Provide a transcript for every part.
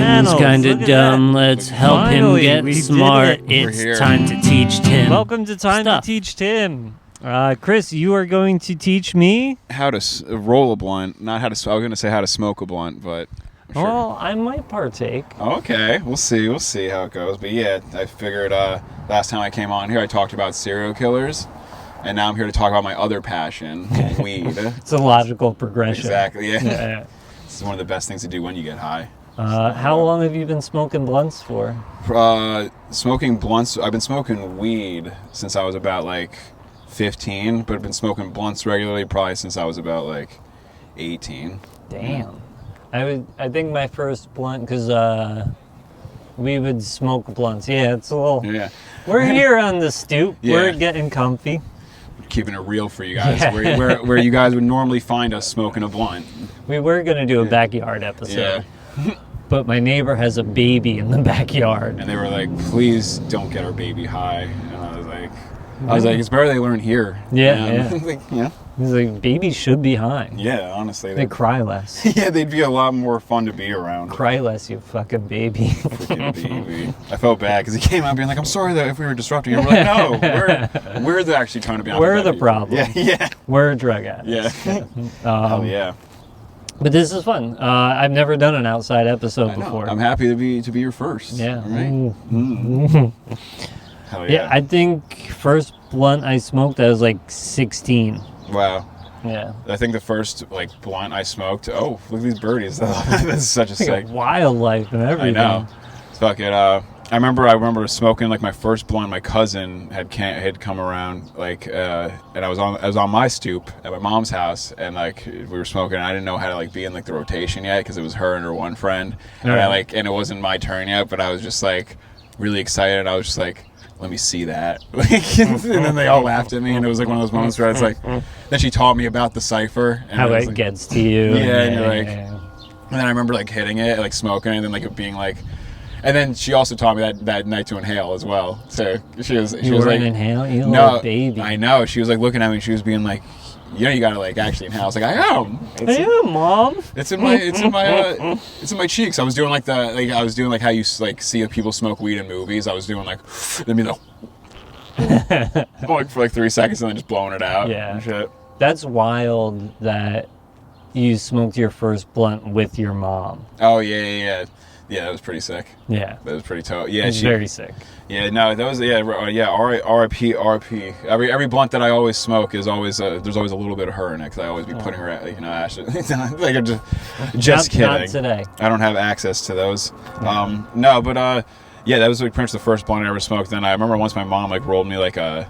Tim's kinda dumb. Let's help him get smart. It's time to teach Tim. Welcome to Time to Teach Tim. Chris, you are going to teach me how to roll a blunt. Not how to. I was going to say how to smoke a blunt, but. Sure. Well, I might partake. Okay, we'll see. We'll see how it goes. But yeah, I figured last time I came on here, I talked about serial killers. And now I'm here to talk about my other passion, weed. It's a logical progression. Exactly, yeah. This is one of the best things to do when you get high. How long have you been smoking blunts for? Smoking blunts, I've been smoking weed since I was about 15, but I've been smoking blunts regularly probably since I was about 18. Damn. I think my first blunt, because we would smoke blunts. Yeah, it's a little... Yeah. We're here on the stoop. Yeah. We're getting comfy. Keeping it real for you guys, where you guys would normally find us smoking a blunt. We were going to do a backyard episode, but my neighbor has a baby in the backyard. And they were like, please don't get our baby high. And I was like, it's better they learn here. Yeah. He's like, babies should be high. Yeah, honestly. They cry less. Yeah, they'd be a lot more fun to be around. Cry less, you fucking baby. Freaking baby. I felt bad because he came out being like, I'm sorry that if we were disrupting you. And we're like, no, we're actually trying to be honest. We're the problem. Yeah. We're drug addicts. Yeah. Hell yeah. But this is fun. I've never done an outside episode before. I'm happy to be your first. Yeah. All right. Hell yeah. I think first blunt I smoked, I was 16. Wow. Yeah. I think the first blunt I smoked. Oh, look at these birdies. That's such a sick wildlife and everything. I know. Fuck it. I remember smoking my first blunt. My cousin had come around and I was on my stoop at my mom's house, and we were smoking. And I didn't know how to be in the rotation yet because it was her and her one friend, and and it wasn't my turn yet. But I was just really excited. I was just let me see that. And then they all laughed at me, and it was one of those moments where it's then she taught me about the cipher. And how it gets to you. Yeah, and you're and then I remember hitting it, smoking it, and then it being and then she also taught me that night to inhale as well. So she was inhale? You little baby. I know. She was looking at me, and she was being you gotta actually inhale. I was like, I am. I am, Mom. It's in my cheeks. I was doing how you see people smoke weed in movies. I was doing for 3 seconds and then just blowing it out. Yeah. And shit. That's wild that you smoked your first blunt with your mom. Oh yeah. Yeah, that was pretty sick. Yeah. That was pretty tough. Yeah, very sick. Yeah, no, that was R.I.P. Every blunt that I always smoke is always there's always a little bit of her in it because I always be putting her at Ashley. I'm just kidding. Not today. I don't have access to those. No, but yeah, that was pretty much the first blunt I ever smoked. Then I remember once my mom rolled me a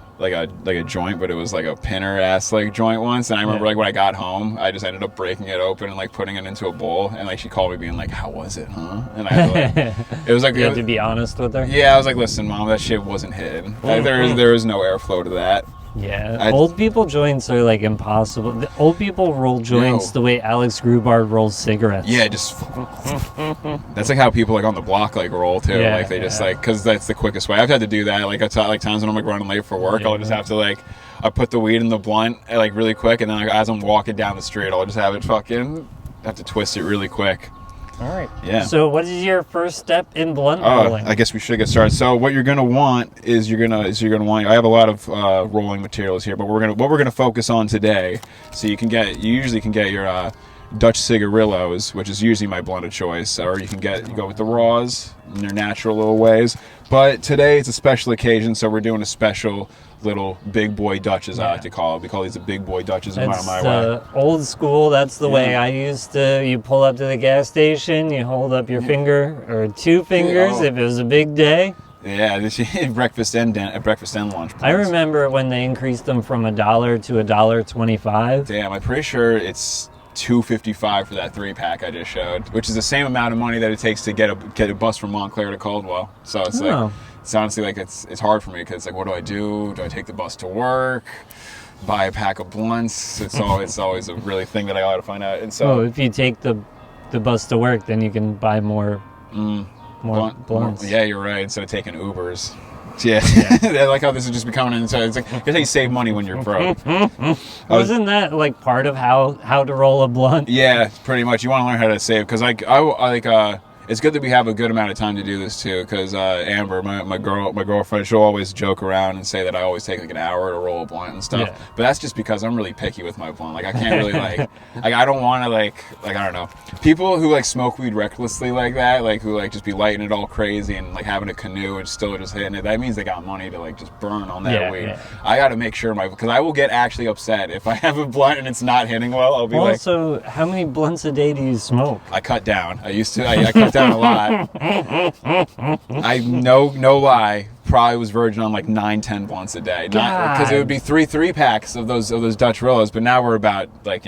joint, but it was a pinner ass joint once. And I remember when I got home, I just ended up breaking it open and putting it into a bowl. And she called me being how was it, huh? And I had it was you had to be honest with her. Yeah, I was listen, Mom, that shit wasn't hidden. There is no airflow to that. Yeah, old people joints are impossible. The old people roll joints the way Alex Grubard rolls cigarettes. Yeah, just that's how people on the block roll too. Yeah, they just because that's the quickest way. I've had to do that. Times when I'm running late for work, I'll just have to I put the weed in the blunt really quick, and then as I'm walking down the street, I'll just have it have to twist it really quick. All right. Yeah. So what is your first step in blunt rolling? I guess we should get started. So what you're gonna want is you're gonna want. I have a lot of rolling materials here, but what we're gonna focus on today. So you usually can get your Dutch cigarillos, which is usually my blunt of choice, or you go with the raws in their natural little ways. But today it's a special occasion, so we're doing a special little big boy Dutches, I like to call it. We call these the big boy Dutches in my way. Old school, that's the way I used to. You pull up to the gas station, you hold up your finger or two fingers if it was a big day. Yeah, breakfast and lunch. Plans. I remember when they increased them from $1 to $1.25. Damn, I'm pretty sure it's $2.55 for that 3-pack I just showed, which is the same amount of money that it takes to get a bus from Montclair to Caldwell. So it's it's honestly it's hard for me because what do I do? Do I take the bus to work? Buy a pack of blunts? It's always a really thing that I got to find out. And so if you take the bus to work, then you can buy more blunts. Yeah, you're right. Instead of taking Ubers. Yeah. I like how this is just becoming inside. It's here's how you save money when you're broke. Wasn't that part of how to roll a blunt? Yeah, pretty much. You want to learn how to save because it's good that we have a good amount of time to do this too, because Amber, my girlfriend, she'll always joke around and say that I always take like an hour to roll a blunt and stuff. Yeah. But that's just because I'm really picky with my blunt. Like I can't really like I don't want to like I don't know. People who like smoke weed recklessly like that, like who like just be lighting it all crazy and like having a canoe and still just hitting it. That means they got money to like just burn on that weed. Yeah. I got to make sure because I will get actually upset if I have a blunt and it's not hitting well. I'll be like. Also, how many blunts a day do you smoke? I cut down. I cut down a lot. I no lie, probably was verging on like 9-10 blunts a day. Because it would be 3 packs of those Dutch Rillos, but now we're about like,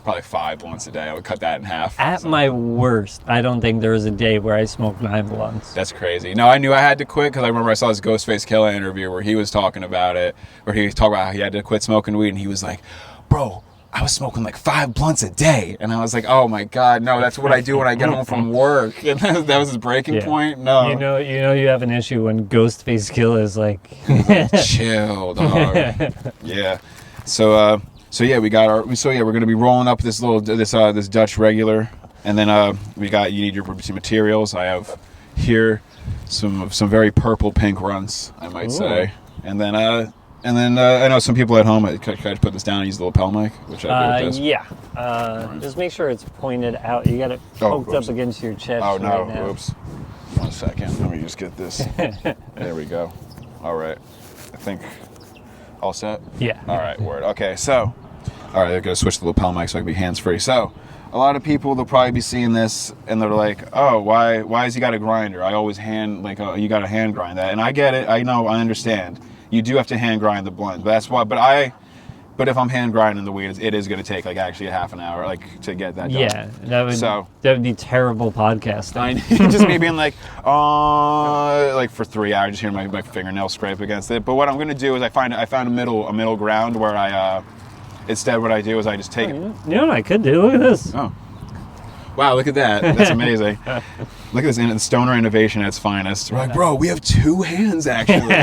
probably 5 blunts a day. I would cut that in half. At my worst, I don't think there was a day where I smoked 9 blunts. That's crazy. No, I knew I had to quit because I remember I saw this Ghostface Killah interview where he was talking about it, where he was talking about how he had to quit smoking weed, and he was like, bro, I was smoking like 5 blunts a day. And I was like, oh my God, no, that's what I do when I get home from work. And that was his breaking point. No. You have an issue when Ghostface Killah is like... Chill, dog. Yeah. So yeah, we're going to be rolling up this Dutch regular. And then you need your materials. I have here some very purple pink runts, I might say. And then I know some people at home, can I just put this down and use the lapel mic? Which I do with this? Yeah. Right. Just make sure it's pointed out. You got it poked up against your chest. Oh, no. Right now. Oops. 1 second. Let me just get this. There we go. All right. I think all set? Yeah. All right. Word. Okay. So, all right. I'm going to switch to the lapel mic so I can be hands-free. So, a lot of people, they'll probably be seeing this and they're like, oh, why has he got a grinder? I always you got to hand grind that. And I get it. I know. I understand. You do have to hand grind the blunt. That's why. But if I'm hand grinding the weed, it is going to take like actually a half an hour to get that done. Yeah, that would be terrible podcasting. Just me being like for 3 hours, just hearing my fingernail scrape against it. But what I'm going to do is I found a middle ground where I instead what I do is I just take. You know what I could do? Look at this. Oh. Wow, look at that. That's amazing. Look at this stoner innovation at its finest. We're like, bro, we have 2 hands actually.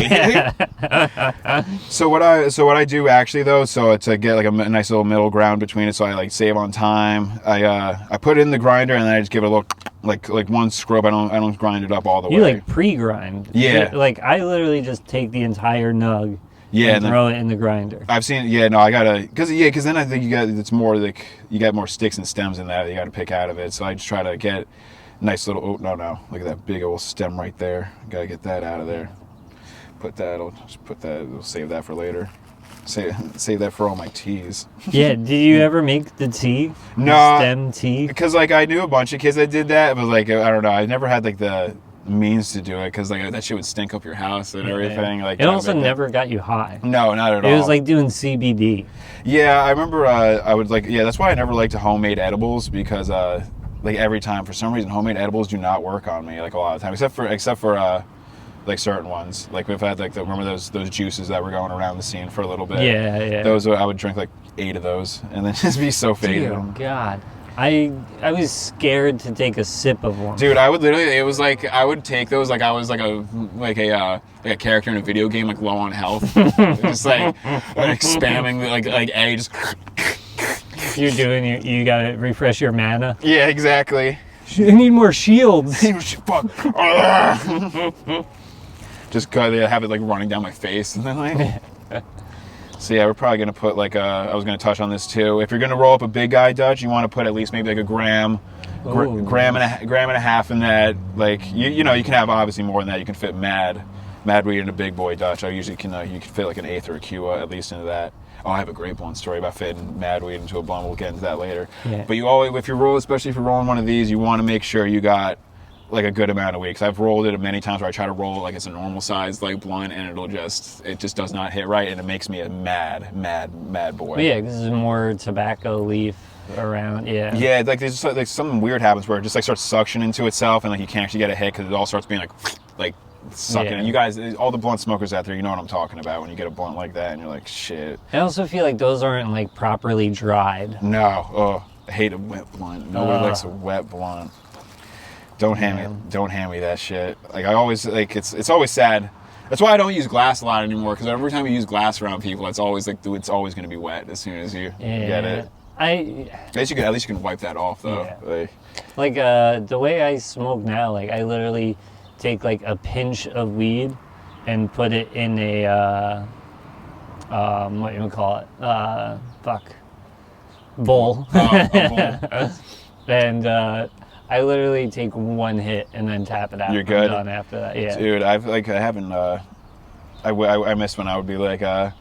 So what I do actually though, so to get like a nice little middle ground between it, so I like save on time. I put it in the grinder and then I just give it a little like one scrub. I don't grind it up all the way. You like pre-grind? Yeah. Like I literally just take the entire nug. Yeah, and throw it in the grinder. I've seen. Yeah, no, I gotta because then I think it's more like you got more sticks and stems in that you got to pick out of it. So I just try to get nice little. Oh no, look at that big old stem right there. Gotta get that out of there. We'll save that for later. Save that for all my teas. Yeah, did you ever make the tea? No, the stem tea. Because like I knew a bunch of kids that did that, but like I don't know, I never had like the means to do it because like that shit would stink up your house and everything. Like it also never got you high. No, not at all. It was like doing CBD. Yeah, I remember I would like that's why I never liked homemade edibles because like every time for some reason homemade edibles do not work on me like a lot of the time except for like certain ones. Like we've had like remember those juices that were going around the scene for a little bit. Yeah. Those I would drink like 8 of those and then just be so faded. Oh God. I was scared to take a sip of one. Dude, I would literally. It was like I would take those like I was like a character in a video game, like low on health, just like spamming like A. Just you're doing. You gotta refresh your mana. Yeah, exactly. I need more shields. Fuck. Just gotta have it like running down my face and then like. So yeah, we're probably gonna put like I was gonna touch on this too. If you're gonna roll up a big guy Dutch, you want to put at least maybe like a gram and a half in that. Like you know you can have obviously more than that. You can fit mad weed in a big boy Dutch. I usually can you can fit like an eighth or a Kua at least into that. Oh, I have a great blunt story about fitting mad weed into a blunt. We'll get into that later. Yeah. But you always, if you roll, especially if you're rolling one of these, you want to make sure you got like a good amount of weed. Because I've rolled it many times where I try to roll it like it's a normal size like blunt, and it just does not hit right, and it makes me a mad boy. Yeah, because there's more tobacco leaf around. Yeah, like there's just like something weird happens where it just like starts suctioning into itself, and like you can't actually get a hit because it all starts being like sucking. Yeah. You guys, all the blunt smokers out there, you know what I'm talking about when you get a blunt like that, and you're like, shit. I also feel like those aren't like properly dried. No, I hate a wet blunt. Nobody likes a wet blunt. Don't hand me that shit. Like I always like it's always sad. That's why I don't use glass a lot anymore. Because every time you use glass around people, it's always like it's always going to be wet as soon as you get it. At least you can wipe that off though. Yeah. The way I smoke now, like I literally take like a pinch of weed and put it in a what you would call it? Bowl. A bowl. And I literally take one hit and then tap it out. You're good. I'm done after that. Yeah. Dude, I miss when I would be like, I'd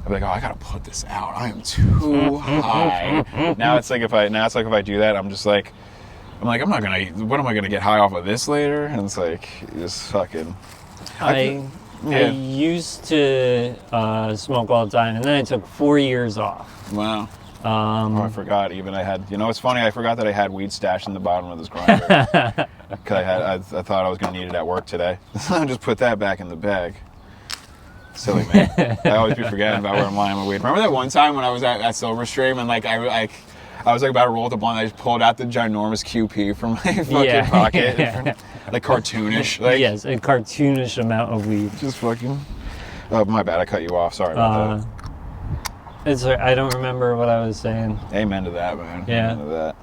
be like, oh, I gotta put this out. I am too high. Now it's like if I do that, I'm not gonna. What am I gonna get high off of this later? And it's like just fucking. I used to smoke all the time, and then I took 4 years off. Wow. I forgot even I had. You know, it's funny. I forgot that I had weed stashed in the bottom of this grinder because I thought I was gonna need it at work today. I just put that back in the bag. Silly man. I always be forgetting about where I'm lying my weed. Remember that one time when I was at Silverstream and like I was like about to roll with the blunt, I just pulled out the ginormous QP from my fucking pocket, like cartoonish. Like, yes, a cartoonish amount of weed. Just fucking. Oh, my bad. I cut you off. Sorry about that. I don't remember what I was saying. Amen to that, man. Yeah. Amen to that.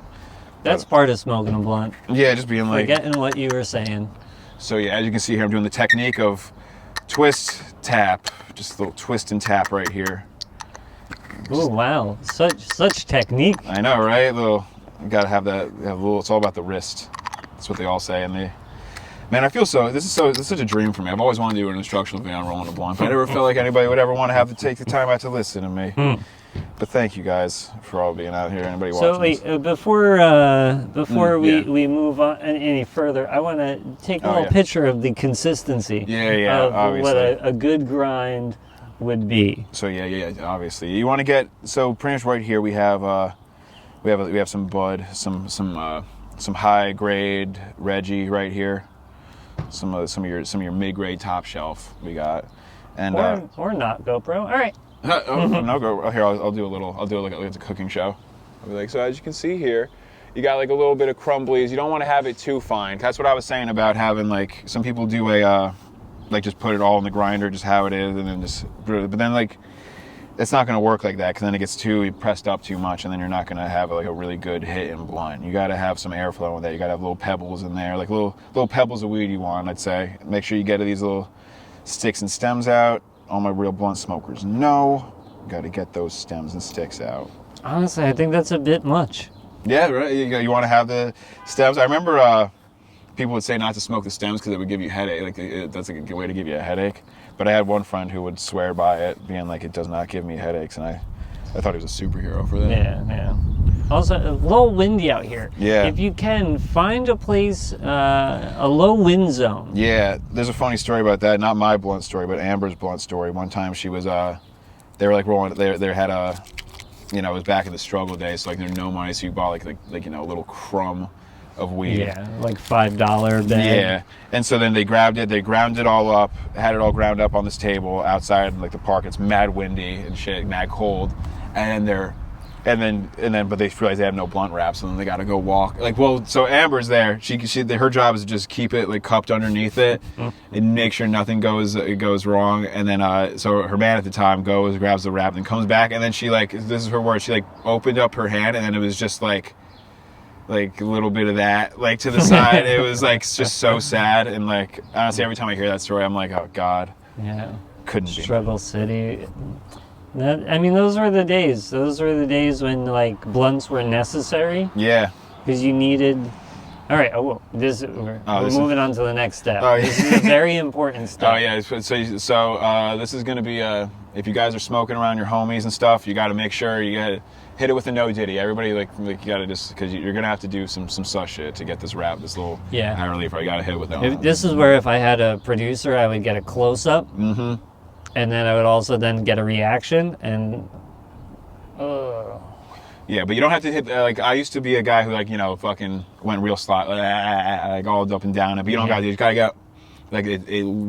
That's part of smoking a blunt. Yeah, just being like. Forgetting what you were saying. So yeah, as you can see here, I'm doing the technique of twist, tap. Just a little twist and tap right here. Oh wow, such technique. I know, right? You gotta have that. It's all about the wrist. That's what they all say. Man, I feel this is such a dream for me. I've always wanted to do an instructional video on rolling a blunt, but I never felt like anybody would ever want to have to take the time out to listen to me. But thank you guys for all being out here. Anybody watching? So wait, before we move on any further, I want to take a little picture of the consistency. Of obviously. what a good grind would be. So yeah, obviously. You want to get pretty much right here we have some bud, some high grade Reggie right here. Some of your mid grade top shelf we got, and or not GoPro. All right. No go here. I'll do like it's a cooking show. I'll be like, so as you can see here, you got like a little bit of crumblies. You don't want to have it too fine. That's what I was saying about having like some people do like just put it all in the grinder, just how it is, and then just. But then like, it's not going to work like that because then it gets too pressed up too much, and then you're not going to have like a really good hit and blunt. You got to have some airflow with that. You got to have little pebbles in there, like little pebbles of weed you want. I'd say make sure you get these little sticks and stems out. All my real blunt smokers know, got to get those stems and sticks out. Honestly, I think that's a bit much. Yeah, right. You want to have the stems. I remember people would say not to smoke the stems because it would give you a headache. Like that's a good way to give you a headache. But I had one friend who would swear by it, being like, it does not give me headaches, and I thought he was a superhero for that. Yeah. Also, a little windy out here. Yeah. If you can, find a place, a low wind zone. Yeah, there's a funny story about that. Not my blunt story, but Amber's blunt story. One time she was, they were like rolling, they had a, it was back in the struggle days, so like there's no money, so you bought like a little crumb of weed. Yeah, like $5 bag. Yeah, and so then they grabbed it, they ground it all up, had it all ground up on this table outside like the park. It's mad windy and shit, mad cold, and then but they realize they have no blunt wraps, and then they got to go walk. So Amber's there. She her job is to just keep it like cupped underneath it and make sure nothing goes wrong. And then so her man at the time goes, grabs the wrap, and comes back, and then she this is her word. She opened up her hand, and then it was just like a little bit of that to the side. It was just so sad, and honestly every time I hear that story I'm like, oh God. Yeah. Couldn't be. Struggle City. Those were the days. Those were the days when blunts were necessary. Yeah. Because you needed. All right. We're moving on to the next step. This is a very important step. Oh yeah. So this is gonna be if you guys are smoking around your homies and stuff, you got to make sure you gotta hit it with a no diddy. Everybody you gotta just because you're gonna have to do some sus shit to get this wrap, this little high relief. You gotta hit it with that. This is where if I had a producer, I would get a close up. Mm-hmm. And then I would also then get a reaction and. Yeah, but you don't have to hit. I used to be a guy who fucking went real slot, all up and down. But you don't gotta do. You gotta go, wet,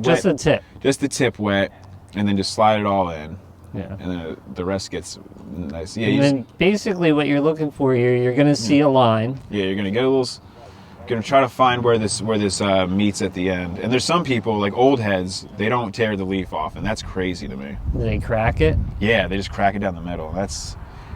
just the tip. Just the tip wet, and then just slide it all in. Yeah. And then the rest gets nice. Yeah. And then basically what you're looking for here, you're gonna see a line. Yeah, you're gonna get a little. Gonna try to find where this meets at the end. And there's some people like old heads, they don't tear the leaf off, and that's crazy to me. Do they crack it? Yeah, they just crack it down the middle.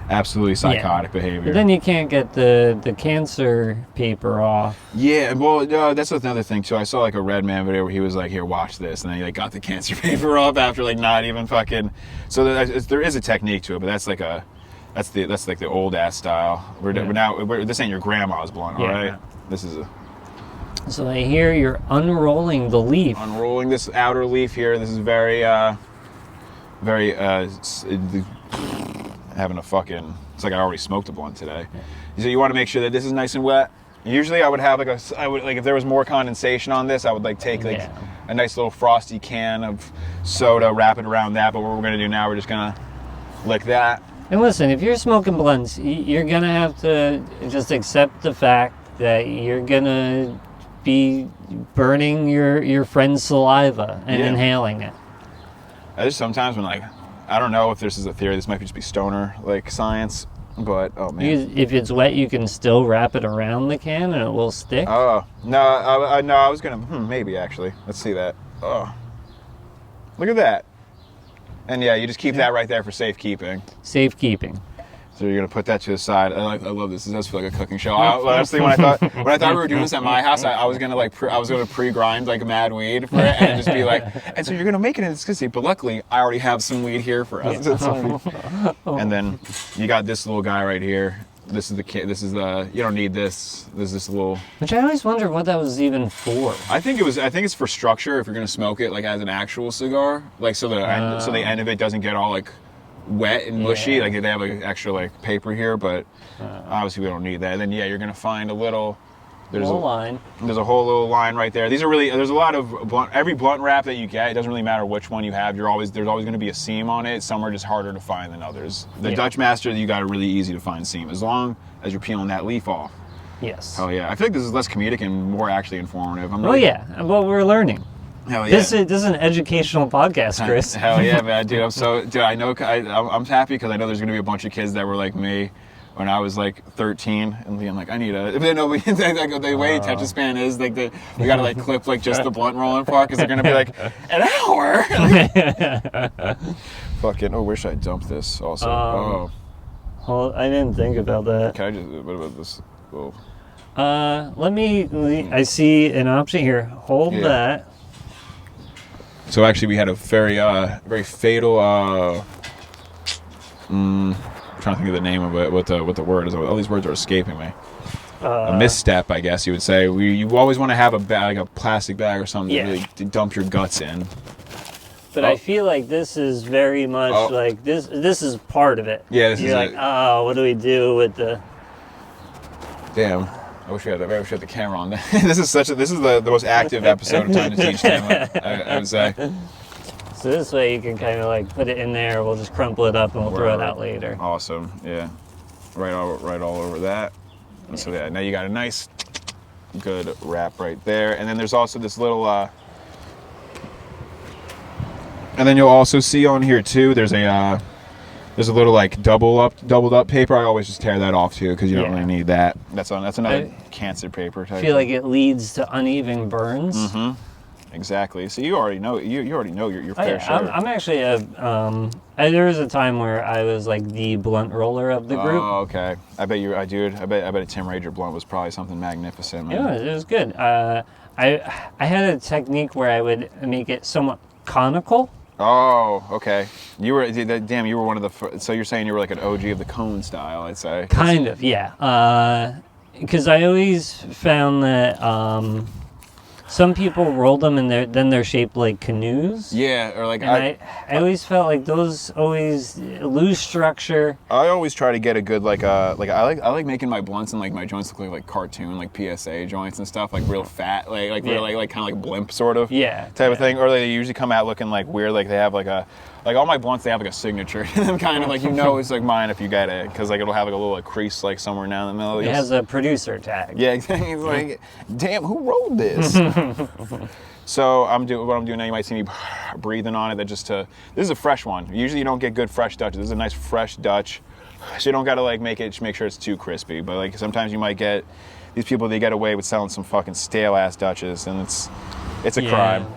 absolutely psychotic behavior. But then you can't get the cancer paper off. Yeah, well, that's another thing too. I saw like a Red Man video where he was like, "Here, watch this," and then he like got the cancer paper off after like not even fucking. So there is a technique to it, but that's like the old ass style. This ain't your grandma's blunt, all right? This is So I hear you're unrolling the leaf. Unrolling this outer leaf here. This is very having a fucking. It's like I already smoked a blunt today. So you want to make sure that this is nice and wet. Usually I would have if there was more condensation on this, I would like take like a nice little frosty can of soda, wrap it around that. But what we're gonna do now, we're just gonna lick that. And listen, if you're smoking blunts, you're gonna have to just accept the fact that you're gonna be burning your friend's saliva and inhaling it. There's sometimes when like, I don't know if this is a theory, this might just be stoner like science, but oh man. If it's wet, you can still wrap it around the can and it will stick. Oh, no, I was gonna, maybe actually. Let's see that. Oh, look at that. And yeah, you just keep that right there for safekeeping. Safekeeping. So you're gonna put that to the side. I love this. This does feel like a cooking show. Honestly, when I thought we were doing this at my house, I was gonna pre-grind like mad weed for it, and just be like, and so you're gonna make it in this consistency. But luckily, I already have some weed here for us. Yeah. And then you got this little guy right here. This is the. You don't need this. There's this little. Which I always wonder what that was even for. I think it's for structure. If you're gonna smoke it like as an actual cigar, like so the end of it doesn't get all like wet and mushy. Like they have like extra like paper here, but obviously we don't need that. And then you're gonna find a little. There's a line. There's a whole little line right there. These are really. There's a lot of every blunt wrap that you get. It doesn't really matter which one you have. There's always going to be a seam on it. Some are just harder to find than others. The Dutch Master, you got a really easy to find seam as long as you're peeling that leaf off. Yes. Oh yeah. I feel like this is less comedic and more actually informative. Well, we're learning. Hell yeah. This is an educational podcast, Chris. Hell yeah, man, dude. I know. I'm happy because I know there's going to be a bunch of kids that were like me. When I was like 13, and being like, I need a. The way attention span is like we gotta like clip like just the blunt rolling part because they're gonna be like an hour. Fucking. Oh, where should I dump this? Also. Well, I didn't think about that. Can I just? What about this? Oh. Let me. I see an option here. Hold that. So actually, we had a very fatal. I'm trying to think of the name of it, what the word is. All these words are escaping me. A misstep, I guess you would say. You always want to have a bag, like a plastic bag or something to really dump your guts in. But I feel like this is very much like this. This is part of it. Yeah, you're like, what do we do with the? Damn, I wish we had the camera on. This is the most active episode of Time to Teach Tim, I would say. So this way you can kind of like put it in there. We'll just crumple it up and we'll throw it out later. Awesome, yeah. Right all over that. And so now you got a nice, good wrap right there. And then there's also this little. And then you'll also see on here too. There's a little like doubled up paper. I always just tear that off too because you don't really need that. That's another cancer paper type. I feel like it leads to uneven burns. Mm-hmm. Exactly. So you already know you already know your fair share. I'm actually there was a time where I was like the blunt roller of the group. Oh, okay. I bet a Tim Rager blunt was probably something magnificent, man. Yeah, it was good. I had a technique where I would make it somewhat conical. Oh, okay. You were one of the. So you're saying you were like an OG of the cone style, I'd say. Kind of, yeah. Because I always found that. Some people roll them and they're shaped like canoes. Yeah, or like I always felt like those always lose structure. I always try to get a good I like making my blunts and like my joints look like cartoon like PSA joints and stuff, like real fat, like kind of like blimp sort of type of thing. Or they usually come out looking like weird, like they have like all my blunts, they have like a signature in them, kind of like it's like mine if you get it, because like it'll have like a little like crease like somewhere down in the middle. It has a producer tag. Yeah, exactly. It's like, damn, who wrote this? So what I'm doing now, you might see me breathing on it. This is a fresh one. Usually you don't get good fresh Dutch. This is a nice fresh Dutch. So you don't gotta like make sure it's too crispy. But like sometimes you might get these people, they get away with selling some fucking stale ass Dutches, and it's a crime.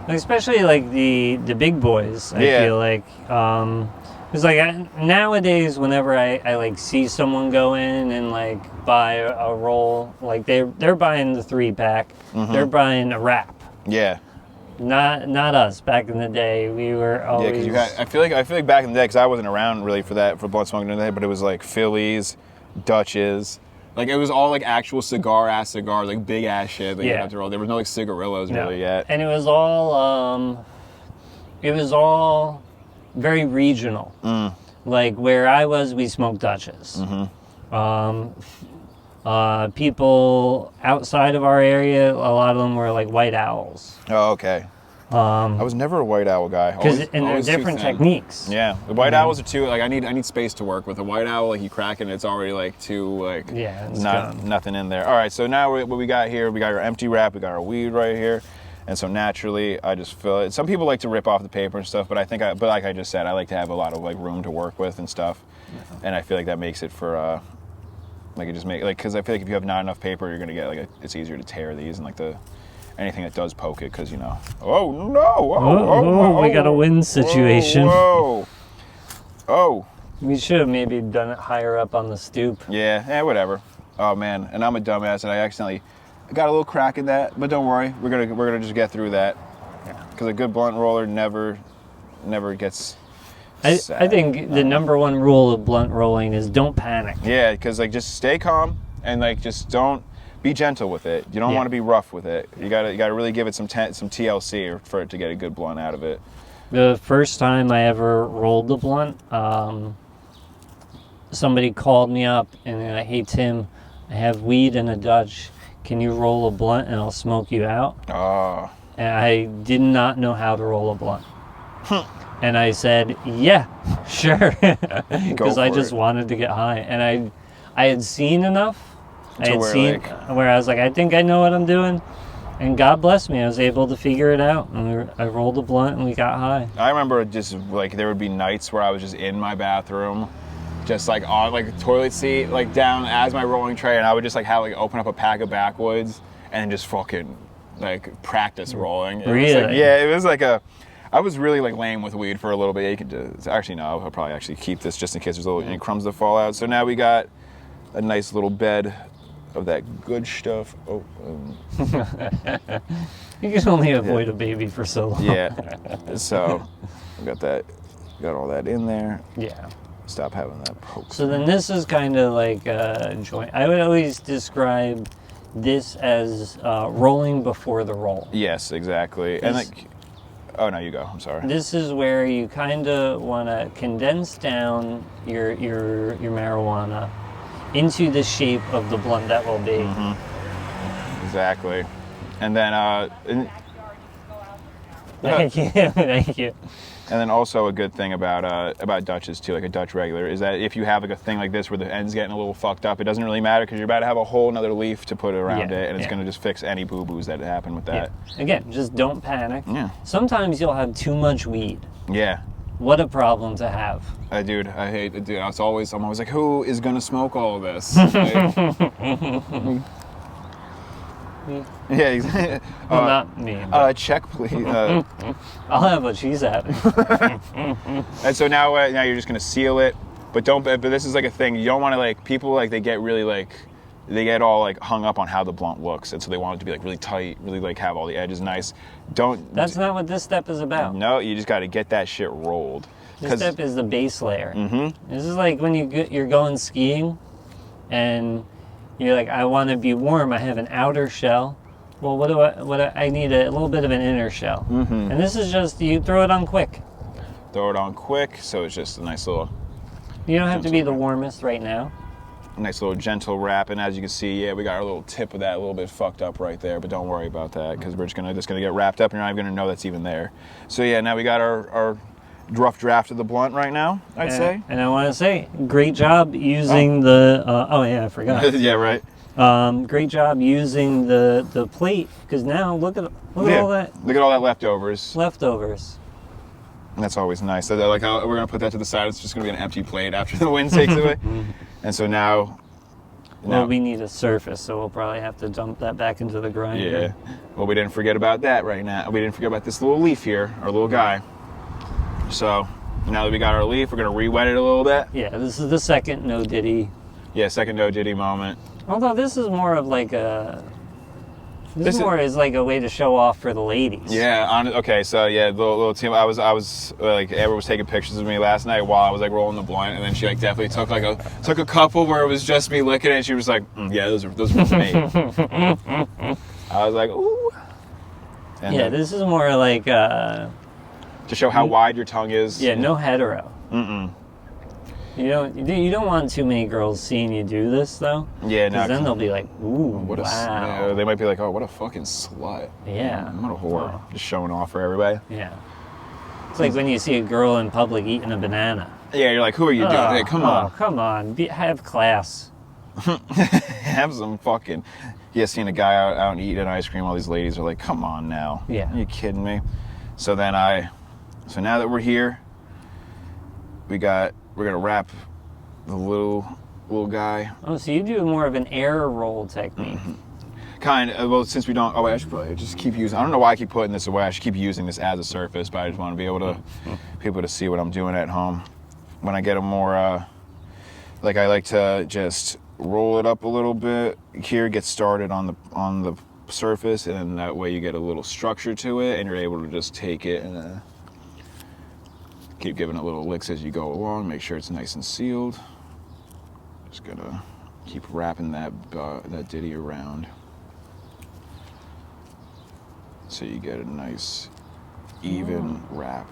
Especially like the big boys, I feel like It's like nowadays, whenever I like see someone go in and like buy a roll, like they're buying the 3-pack, they're buying a wrap. Yeah. Not us. Back in the day, we were always. Yeah, because I feel like back in the day, because I wasn't around really for blunt smoking in the day, but it was like Phillies, Dutches. Like, it was all, like, actual cigar-ass cigars, like, big-ass shit that you have to roll. There was no, like, cigarillos really yet. And it was all very regional. Like, where I was, we smoked Dutches. People outside of our area, a lot of them were, like, White Owls. Oh, okay. I was never a White Owl guy. And they're different techniques. Yeah, the White Owls are too, like, I need space to work with. A White Owl, like, you crack it and it's already, like, too, like, nothing in there. All right, so now what we got here, we got our empty wrap, we got our weed right here. And so naturally, I just fill it. Some people like to rip off the paper and stuff, but but like I just said, I like to have a lot of, like, room to work with and stuff. And I feel like that makes it for, because I feel like if you have not enough paper, you're going to get, it's easier to tear these and, like, anything that does poke it, because, oh, no! We got a wind situation. Oh. We should have maybe done it higher up on the stoop. Yeah, whatever. Oh, man, and I'm a dumbass, and I accidentally got a little crack in that, but don't worry, we're gonna just get through that, because a good blunt roller never gets sad. I think the number one rule of blunt rolling is don't panic. Yeah, because, like, just stay calm, and, like, just don't be gentle with it. You don't want to be rough with it. You gotta really give it some TLC for it to get a good blunt out of it. The first time I ever rolled the blunt, somebody called me up and they're like, "Hey Tim, I have weed and a Dutch. Can you roll a blunt and I'll smoke you out?" Oh. And I did not know how to roll a blunt. And I said, "Yeah, sure," because I just wanted to get high, and I had seen enough. Where I was like, I think I know what I'm doing. And God bless me, I was able to figure it out. And I rolled a blunt and we got high. I remember just, like, there would be nights where I was just in my bathroom, just, like, on, like, a toilet seat, like, down as my rolling tray, and I would just, like, open up a pack of backwoods and just fucking, like, practice rolling. Really? It was like I was really, like, lame with weed for a little bit. You could actually, no, I'll probably actually keep this just in case there's any crumbs that fall out. So now we got a nice little bed of that good stuff. You can only avoid a baby for so long. Yeah. So we got all that in there. Yeah. Stop having that poke. So then this is kind of like a joint. I would always describe this as rolling before the roll. Yes, exactly. And like, oh no, you go. I'm sorry. This is where you kind of want to condense down your marijuana into the shape of the blunt that will be. Exactly. And then Thank you. And then also a good thing about Dutches too, like a Dutch regular, is that if you have like a thing like this where the end's getting a little fucked up, it doesn't really matter because you're about to have a whole nother leaf to put around it, and it's going to just fix any boo-boos that happen with that. Again, just don't panic. Yeah. Sometimes you'll have too much weed. Yeah. What a problem to have. I hate it, dude. I'm always like, who is gonna smoke all of this? Yeah, exactly. Not me. Check, please. I'll have what she's having. And so now you're just gonna seal it, but this is like a thing. You don't want to, like, people, like, they get all like hung up on how the blunt looks, and so they want it to be like really tight, really like have all the edges nice. That's not what this step is about. No, you just got to get that shit rolled. This step is the base layer. This is like when you're going skiing, and you're like, I want to be warm. I have an outer shell. Well, I need a little bit of an inner shell. And this is just, you throw it on quick. Throw it on quick, so it's just a nice little. You don't have to be the warmest right now. Nice little gentle wrap, and as you can see, we got our little tip of that a little bit fucked up right there, but don't worry about that because we're just gonna get wrapped up, and you're not even gonna know that's even there. So yeah, now we got our rough draft of the blunt right now, I'd say. And I want to say, great job using the. I forgot. Yeah, right. Great job using the plate, because now look at all that. Look at all that leftovers. And that's always nice. I like how we're gonna put that to the side. It's just gonna be an empty plate after the wind takes it away. And so now. Well, we need a surface, so we'll probably have to dump that back into the grinder. Yeah. Well, we didn't forget about that right now. We didn't forget about this little leaf here, our little guy. So Now that we got our leaf, we're gonna re-wet it a little bit. Yeah, this is the second no diddy. Yeah, second no diddy moment. Although this is more of like a... This is more as like a way to show off for the ladies. Yeah. Okay. So yeah, little team. I was like, Amber was taking pictures of me last night while I was like rolling the blunt, and then she like definitely took a couple where it was just me licking it, and she was like, yeah, those are for me. I was like, ooh. And yeah, this is more like to show how wide your tongue is. Yeah, no hetero. You don't want too many girls seeing you do this though. Yeah, no. Then they'll be like, ooh, wow. wow. They might be like, oh, what a fucking slut. Yeah. I'm not a whore. Oh. Just showing off for everybody. Yeah. It's like when you see a girl in public eating a banana. Yeah, you're like, who are you doing? Hey, come on. Oh, come on. Have class. Have some fucking... Yeah, seeing a guy out and eating ice cream, all these ladies are like, come on now. Yeah. Are you kidding me? So then so now that we're here, we're gonna wrap the little guy. Oh, so you do more of an air roll technique. Kind of, well, since we don't, I should probably just keep using, I don't know why I keep putting this away, I should keep using this as a surface, but I just want to be able to, people to see what I'm doing at home. When I get a more, like I like to just roll it up a little bit here, get started on the surface, and that way you get a little structure to it, and you're able to just take it and keep giving it little licks as you go along, make sure it's nice and sealed. Just gonna keep wrapping that ditty around so you get a nice even wrap.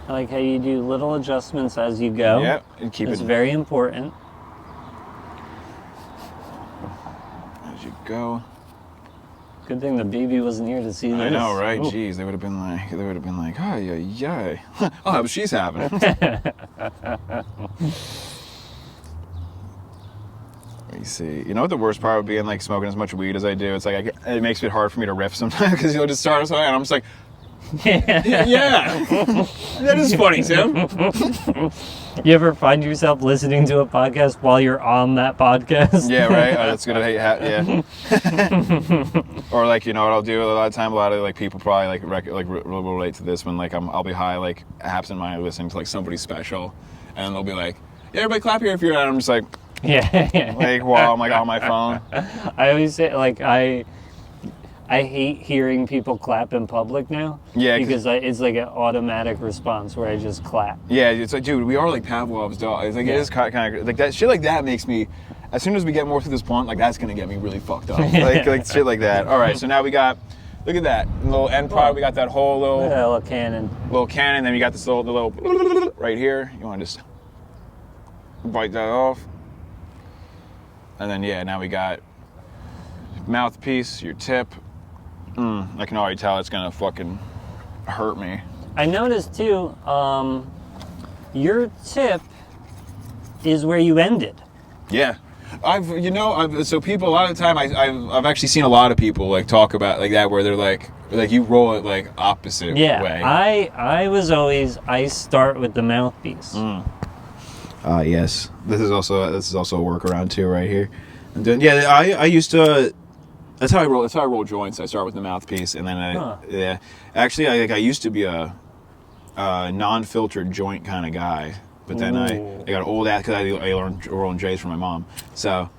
I like how you do little adjustments as you go. Yeah, and keep it's it very important. as you go. Good thing the baby wasn't here to see this. I know, right? Ooh. Jeez, they would have been like, oh yeah. I'll have she's having it. Let me see. You know what the worst part would be in like smoking as much weed as I do? It's like it makes it hard for me to riff sometimes because you'll just start something and I'm just like, yeah, that is funny, Tim. You ever find yourself listening to a podcast while you're on that podcast? Yeah, right. Oh, that's gonna yeah. Or like, you know what I'll do a lot of time. A lot of like people probably like relate to this when like I'll be high, like absent minded listening to like somebody special, and they'll be like, yeah, everybody clap here if you're out. I'm just like, yeah. Like while I'm like on my phone. I always say like I hate hearing people clap in public now. Yeah, because it's like an automatic response where I just clap. Yeah, it's like, dude, we are like Pavlov's dog. It's like It is kind of like that shit. Like that makes me. As soon as we get more through this blunt, like that's gonna get me really fucked up. like shit like that. All right, so now we got. Look at that little end product. We got that whole little cannon. Little cannon. Then we got this the little right here. You want to just bite that off, and then yeah, now we got mouthpiece, your tip. I can already tell it's gonna fucking hurt me. I noticed too, your tip is where you ended. Yeah. So people, a lot of the time, I've actually seen a lot of people like talk about like that where they're like you roll it like opposite way. I start with the mouthpiece. Yes. This is also a workaround too right here. And then I used to. That's how I roll. That's how I roll joints. I start with the mouthpiece, and then yeah. Actually, I used to be a non-filtered joint kind of guy, but then I got old ass because I learned rolling J's from my mom. So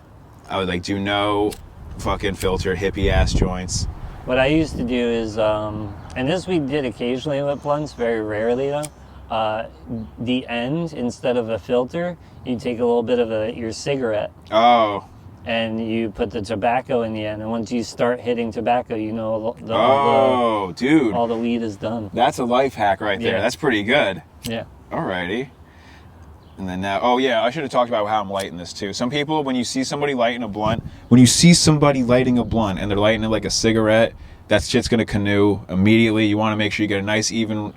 I would like do no fucking filtered hippie ass joints. What I used to do is, and this we did occasionally with blunts, very rarely though. The end, instead of a filter, you take a little bit of your cigarette. Oh. And you put the tobacco in the end, and once you start hitting tobacco, you know all the weed is done. That's a life hack right there. Yeah. That's pretty good. Yeah. Alrighty. And then now, I should have talked about how I'm lighting this too. Some people, when you see somebody lighting a blunt, and they're lighting it like a cigarette, that shit's gonna canoe immediately. You want to make sure you get a nice even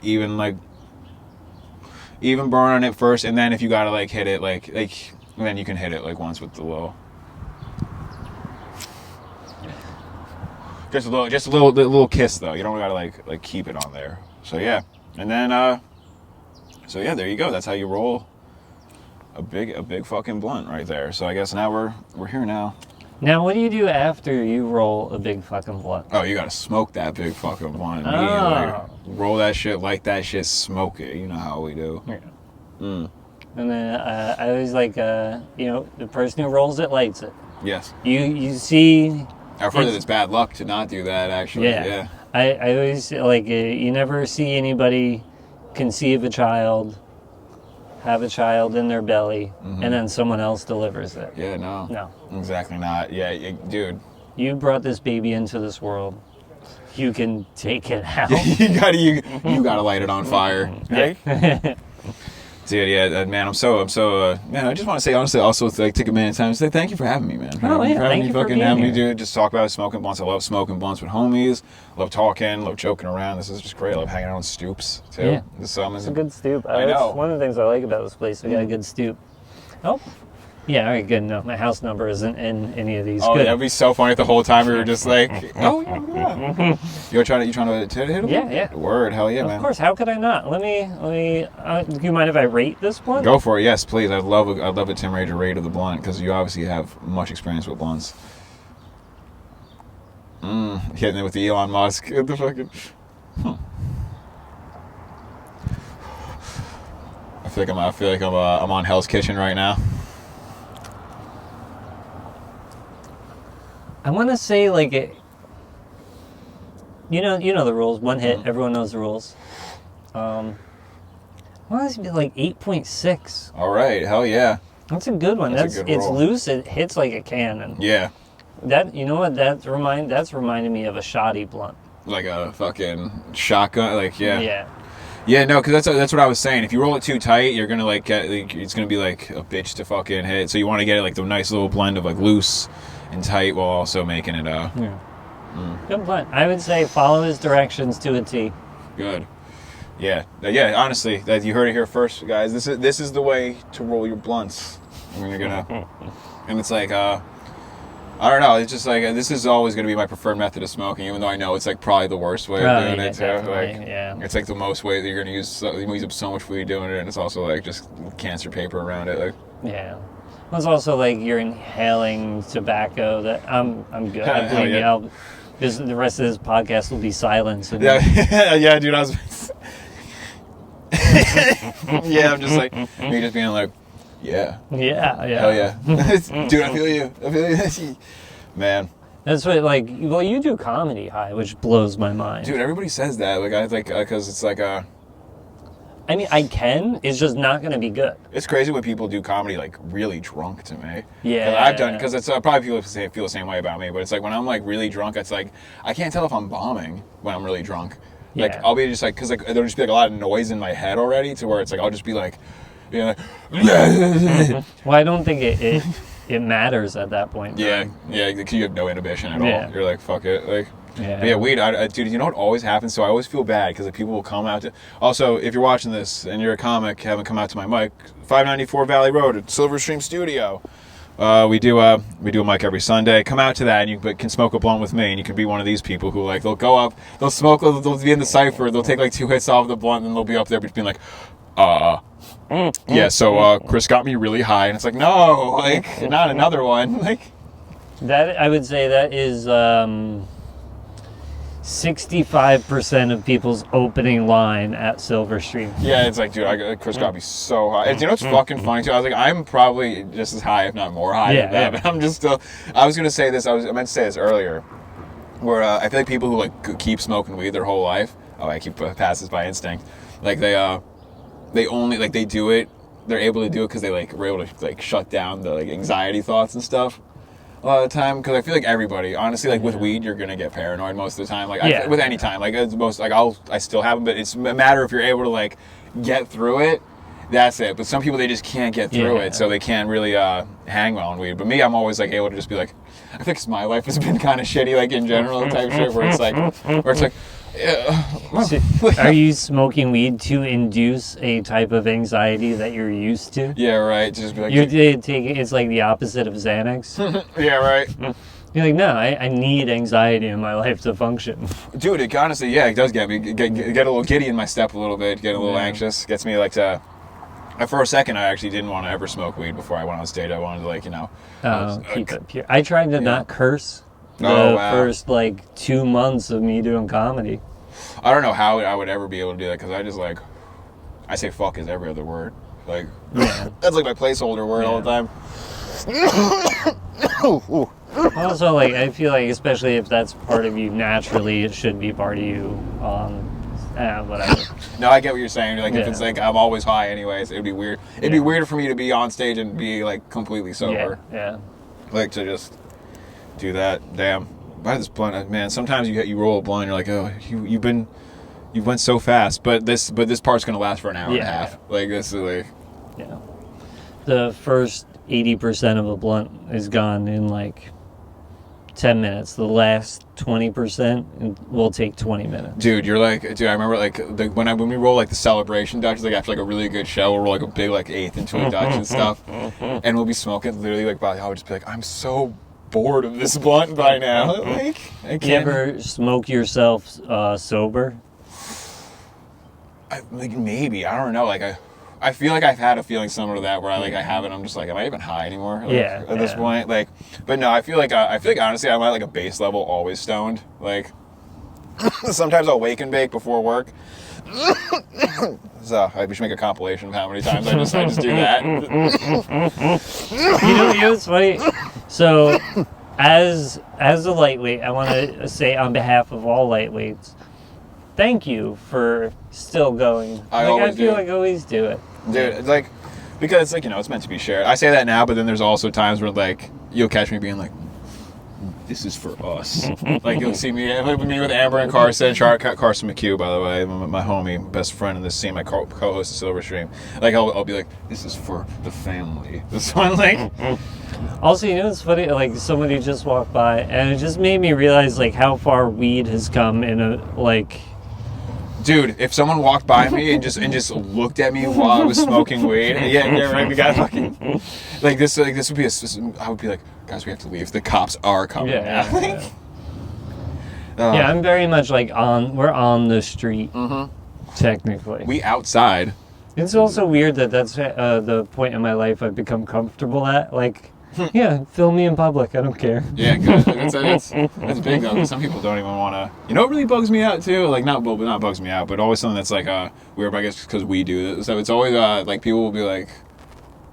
burn on it first, and then if you gotta like hit it like then you can hit it like once with the low. Just a little kiss though. You don't gotta like keep it on there. So yeah, and then there you go. That's how you roll a big fucking blunt right there. So I guess now we're here now. Now, what do you do after you roll a big fucking blunt? Oh, you gotta smoke that big fucking blunt immediately. Oh. Roll that shit, light that shit, smoke it. You know how we do. Yeah. Mm. And then I always like, the person who rolls it lights it. Yes. You see... I've heard that it's bad luck to not do that, actually. Yeah. I always, you never see anybody conceive a child, have a child in their belly, and then someone else delivers it. Yeah, no. No. Exactly not. Yeah, dude. You brought this baby into this world. You can take it out. you gotta light it on fire. Right? Dude, yeah, man, I'm so, man, I just want to say, honestly, also, like, take a minute of time to say thank you for having me, man. Oh, yeah, thank you for being having here. me, dude. Just talk about smoking blunts. I love smoking blunts with homies. Love talking, love joking around. This is just great. I love hanging out on stoops, too. Yeah. It's a good stoop. I know. That's one of the things I like about this place. We got a good stoop. Oh. Yeah, all right, good. No, my house number isn't in any of these. Oh, good. that'd be so funny if the whole time we were just like, oh, yeah. You trying to hit him? Yeah. Word, hell yeah, man. Of course, how could I not? Let me, do you mind if I rate this blunt? Go for it, yes, please. I'd love a Tim Rager rate of the blunt, because you obviously have much experience with blunts. Hitting it with the Elon Musk. The fucking... I feel like I'm on Hell's Kitchen right now. I want to say it. You know the rules. One hit, everyone knows the rules. I want to be 8.6. All right, hell yeah. That's a good one. That's a good it's roll. loose. It hits like a cannon. Yeah. That that's reminding me of a shoddy blunt. Like a fucking shotgun. Yeah. Yeah, no, because that's what I was saying. If you roll it too tight, you're gonna get it's gonna be like a bitch to fucking hit. So you want to get it the nice little blend of loose and tight while also making it Good blunt. I would say follow his directions to a T. good. Yeah. Honestly, that you heard it here first, guys. This is the way to roll your blunts. And you're gonna, and it's I don't know. It's just this is always gonna be my preferred method of smoking, even though I know it's probably the worst way of doing it too. It's the most way that you're gonna use. You use up so much weed doing it, and it's also just cancer paper around it. Yeah. Well, it's also you're inhaling tobacco. That I'm good. I believe you. The rest of this podcast will be silence. Yeah, dude. I was. Yeah, I'm just me just being yeah. Yeah. Hell yeah. Dude, I feel you. Man. That's what, you do comedy high, which blows my mind. Dude, everybody says that. Because it's I mean, I can. It's just not going to be good. It's crazy when people do comedy, really drunk to me. Yeah. I've done, because it's probably people feel the same way about me, but it's when I'm, really drunk, it's I can't tell if I'm bombing when I'm really drunk. Yeah. I'll be just because there'll just be a lot of noise in my head already to where it's I'll just be Well, I don't think it matters at that point. Yeah, because you have no inhibition at all. You're fuck it. Yeah, weed, dude, you know what always happens? So I always feel bad because people will come out to... Also, if you're watching this and you're a comic, haven't come out to my mic, 594 Valley Road at Silverstream Studio. We do a mic every Sunday. Come out to that and you can smoke a blunt with me, and you can be one of these people who they'll go up, they'll smoke, they'll be in the cypher, they'll take 2 hits off the blunt, and they'll be up there just being yeah, so Chris got me really high, and it's no, not another one. That, I would say that is 65% of people's opening line at Silverstream. Yeah, it's dude, Chris got me so high. And you know what's fucking funny too? I was I'm probably just as high, if not more high than that, but I'm just still... I was gonna say this, I meant to say this earlier, where I feel people who keep smoking weed their whole life, I keep passes by instinct, they only they do it. They're able to do it because they were able to shut down the anxiety thoughts and stuff a lot of the time. Because I feel everybody, honestly, with weed, you're gonna get paranoid most of the time. With any time, it's most I still have them, but it's a matter if you're able to get through it. That's it. But some people, they just can't get through it, so they can't really hang well on weed. But me, I'm always able to just be I think my life has been kind of shitty in general type shit where it's Are you smoking weed to induce a type of anxiety that you're used to? Yeah, right. Just be you're taking it's the opposite of Xanax. Yeah, right. You're no, I need anxiety in my life to function. Dude, it honestly, it does get me get a little giddy in my step a little bit, get a little anxious, gets me to For a second, I actually didn't want to ever smoke weed before I went on stage. I wanted to, like, keep it pure. I tried to not curse the first, like, 2 months of me doing comedy. I don't know how I would ever be able to do that, because I just, like, I say fuck as every other word. Like, that's like my placeholder word all the time. Also, like, I feel like, especially if that's part of you naturally, it should be part of you. Whatever. No, I get what you're saying. Like, if it's like I'm always high anyways, it'd be weird. It'd be weird for me to be on stage and be, like, completely sober. Yeah. Like, to just do that. Damn. By this blunt, man. Sometimes you roll a blunt, and you're like, oh, you went so fast. But this part's gonna last for an hour and a half. Like, this is like. Yeah. The first 80% of a blunt is gone in like 10 minutes. The last 20% will take 20 minutes. Dude, I remember like when we roll like the celebration Dutch, like after like a really good show, we'll roll like a big like eighth into a Dutch and stuff, and we'll be smoking literally like I would just be like, I'm so bored of this blunt by now. Like, I can't. You ever smoke yourself sober? Like, maybe, I don't know. Like I feel like I've had a feeling similar to that where I haven't. I'm just like, am I even high anymore? Like, at this point, like, but no, I feel like honestly, I'm at like a base level, always stoned. Like, sometimes I'll wake and bake before work. So we should make a compilation of how many times I just do that. You know what's funny? So, as a lightweight, I want to say on behalf of all lightweights, thank you for still going. I feel like I always do it. Dude, it's like, because it's like, it's meant to be shared. I say that now, but then there's also times where, like, you'll catch me being like, this is for us. Like, you'll see me with Amber and Carson McHugh, by the way, my homie, best friend in this scene, my co-host of Silver Stream. Like, I'll be like, this is for the family. This one, like. Also, it's funny, like, somebody just walked by, and it just made me realize, like, how far weed has come in like. Dude, if someone walked by me and just looked at me while I was smoking weed, right, we got fucking like this would be I would be like, guys, we have to leave. The cops are coming. Yeah, I'm very much like we're on the street, technically. We outside. It's also weird that's the point in my life I've become comfortable at. Like, yeah, film me in public. I don't care. Yeah, good. That's big though. Some people don't even want to. You know, what really bugs me out too. Like, not bugs me out, but always something that's like weird. I guess because we do this. So it's always like people will be like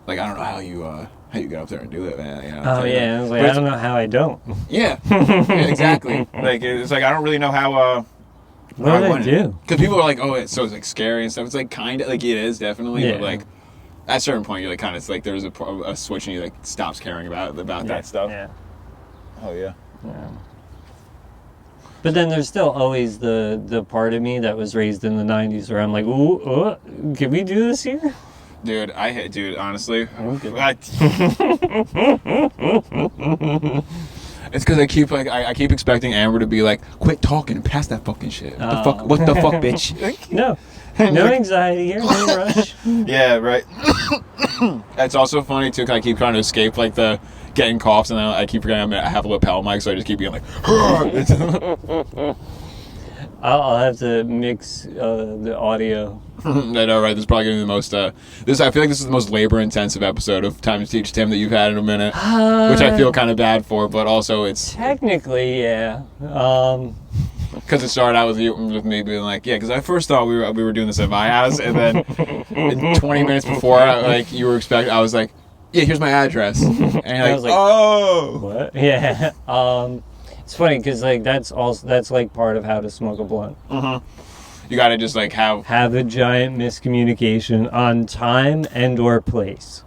I don't know how you get up there and do it, man. Oh yeah, like, I don't know how I don't. Yeah, exactly. Like, it's like I don't really know how. What do I do? Because people are like, oh, it's so like scary and stuff. It's like kind of like it is definitely, but like. At a certain point, you're like kind of like there's a switch and you like stops caring about that stuff. Yeah. Oh yeah. Yeah. But then there's still always the part of me that was raised in the '90s where I'm like, ooh, can we do this here? Dude, honestly. It's because I keep expecting Amber to be like, quit talking, pass that fucking shit. What the fuck, bitch? No anxiety here, no rush. Yeah, right. It's also funny too, because I keep trying to escape like the getting coughs, and then I keep forgetting I have a lapel mic, so I just keep being like. I'll have to mix the audio. I know, right? This is probably going to be the most. I feel like this is the most labor-intensive episode of Time to Teach Tim that you've had in a minute, which I feel kind of bad for, but also it's technically, yeah. Because it started out with me being like, yeah, because I first thought we were doing this at my house, and then 20 minutes before, like you were expecting, I was like, yeah, here's my address, and you're like, oh, what? Yeah. It's funny because like that's like part of how to smoke a blunt. You gotta just like have a giant miscommunication on time and or place.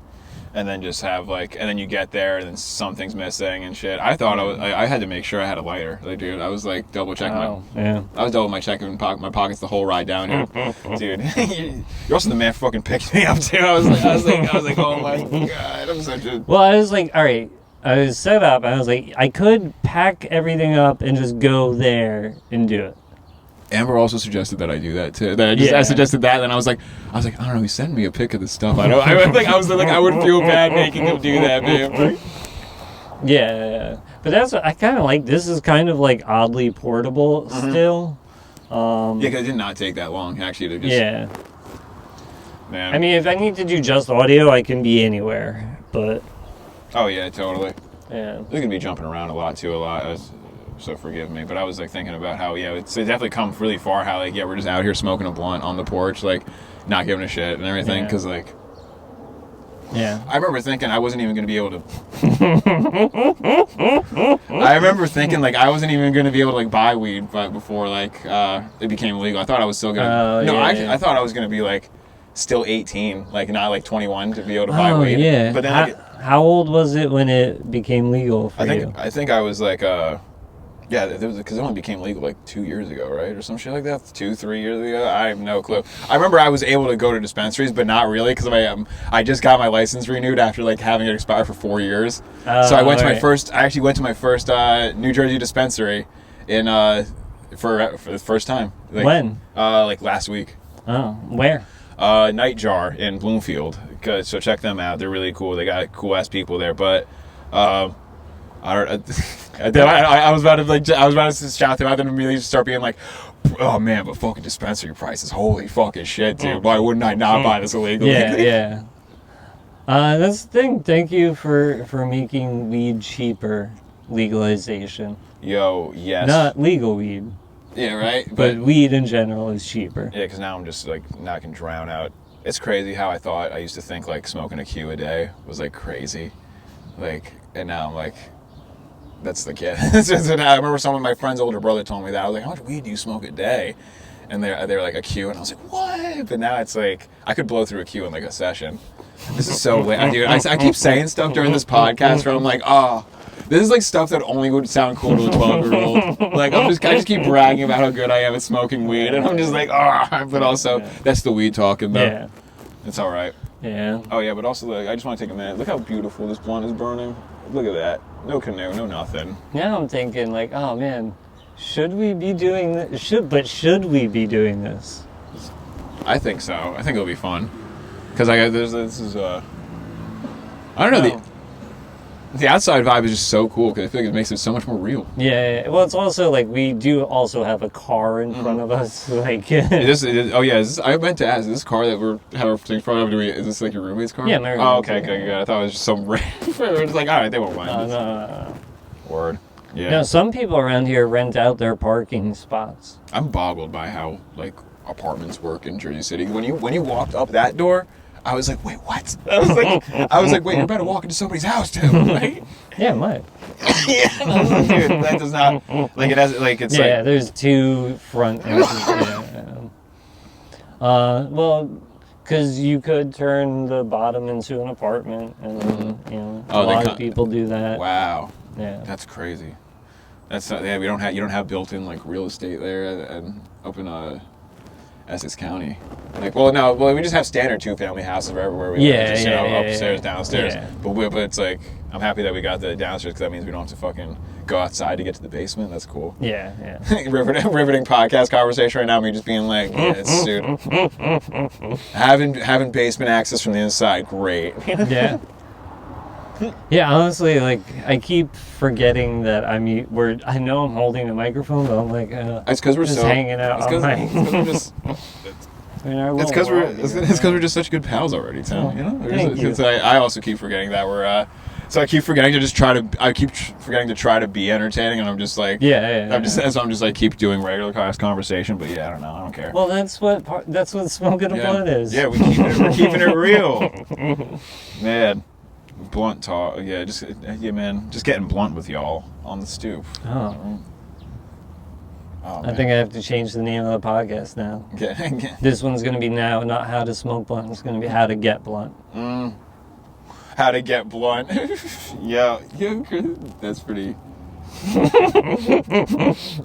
And then just have like, and then you get there and then something's missing and shit. I thought I had to make sure I had a lighter. Like, dude, I was like double checking I was double checking my pockets the whole ride down here. Dude, you're also the man fucking picked me up too. I was like, oh my god, I'm such a. Well, I was like, all right. I was set up. I was like, I could pack everything up and just go there and do it. Amber also suggested that I do that too. I suggested that, and I was like, I don't know. He sent me a pic of the stuff. I would feel bad making him do that, man. Yeah. But I kind of like. This is kind of like oddly portable still. Yeah, because it did not take that long actually to just. Yeah. Man. I mean, if I need to do just audio, I can be anywhere. But Oh yeah, totally. yeah, We're gonna be jumping around a lot. So forgive me, but I was like thinking about how it's definitely come really far. How like we're just out here smoking a blunt on the porch, like not giving a shit and everything. Because I remember thinking I wasn't even gonna be able to. I remember thinking like I wasn't even gonna be able to like buy weed, but before like it became legal, I thought I was still gonna. I thought I was gonna be like still 18, like not like 21 to be able to buy weed. Yeah. But then how old was it when it became legal for you? I think I was like because it only became legal like 2 years ago, right? Or some shit like that. 2-3 years ago. I have no clue. I remember I was able to go to dispensaries, but not really because I just got my license renewed after like having it expire for 4 years. So I went to I actually went to my first New Jersey dispensary for the first time. Like, when? Like last week. Oh, where? Nightjar in Bloomfield. So check them out. They're really cool. They got cool ass people there, but. I was about to shout them out, then immediately just start being like, "Oh man, but fucking dispensary prices, holy fucking shit, dude! Why wouldn't I not buy this illegally?" Yeah. That's the thing. Thank you for making weed cheaper. Legalization. Yo, yes. Not legal weed. Yeah, right. But weed in general is cheaper. Yeah, because now I'm just like not gonna drown out. It's crazy how I used to think like smoking a Q a day was like crazy, like, and now I'm like. That's the kid. I remember some of my friend's older brother told me that. I was like, how much weed do you smoke a day? And they're like a Q, and I was like, what? But now it's like, I could blow through a Q in like a session. This is so lame. Dude, I keep saying stuff during this podcast where I'm like, this is like stuff that only would sound cool to a 12-year-old. Like, I just keep bragging about how good I am at smoking weed, and I'm just like, but also, that's the weed talking, though. Yeah. It's all right. Yeah. Oh, yeah, but also, like, I just want to take a minute. Look how beautiful this blunt is burning. Look at that. No canoe, no nothing. Now I'm thinking, like, oh man, should we be doing this? Should we be doing this? I think so. I think it'll be fun. Because I don't know, the outside vibe is just so cool because I feel like it makes it so much more real. Yeah. Well, it's also like we do also have a car in front of us. Like, I meant to ask, is this car that we're having things in front of, is this like your roommate's car? Yeah, my roommate's car. Okay, good. I thought it was just some random. It's like, all right, they won't mind. No. Word. Yeah. No, some people around here rent out their parking spots. I'm boggled by how like apartments work in Jersey City. When you walked up that door, I was like, wait, what? I was like, wait, you're about to walk into somebody's house too, right? Yeah, might. Yeah, dude, that does not like it has like it's yeah. There's two front entrances. Well, because you could turn the bottom into an apartment, and a lot of people do that. Wow. Yeah. That's crazy. That's not, you don't have built-in like real estate there and up in Essex County. Like, we just have standard 2-family houses everywhere we live. Just, upstairs, downstairs. Yeah. But it's like, I'm happy that we got the downstairs because that means we don't have to fucking go outside to get to the basement. That's cool. Yeah. Riveting podcast conversation right now. Me just being like, yeah, it's dude. having basement access from the inside, great. Yeah. Yeah, honestly, like, I keep forgetting that I know I'm holding a microphone, but I'm like, it's because we're just so hanging out. It's because we're just such good pals already, too. You know, Thank you. I also keep forgetting that we're. So I keep forgetting to I keep forgetting to try to be entertaining, and I'm just like, I'm just like keep doing regular class conversation, but I don't know, I don't care. Well, that's what smoking a blunt is. Yeah, we're keeping it real, man. Blunt talk, man. Just getting blunt with y'all on the stoop. Oh, I think I have to change the name of the podcast now. Okay. This one's going to be now not how to smoke blunt. It's going to be how to get blunt. How to get blunt. yeah, that's pretty.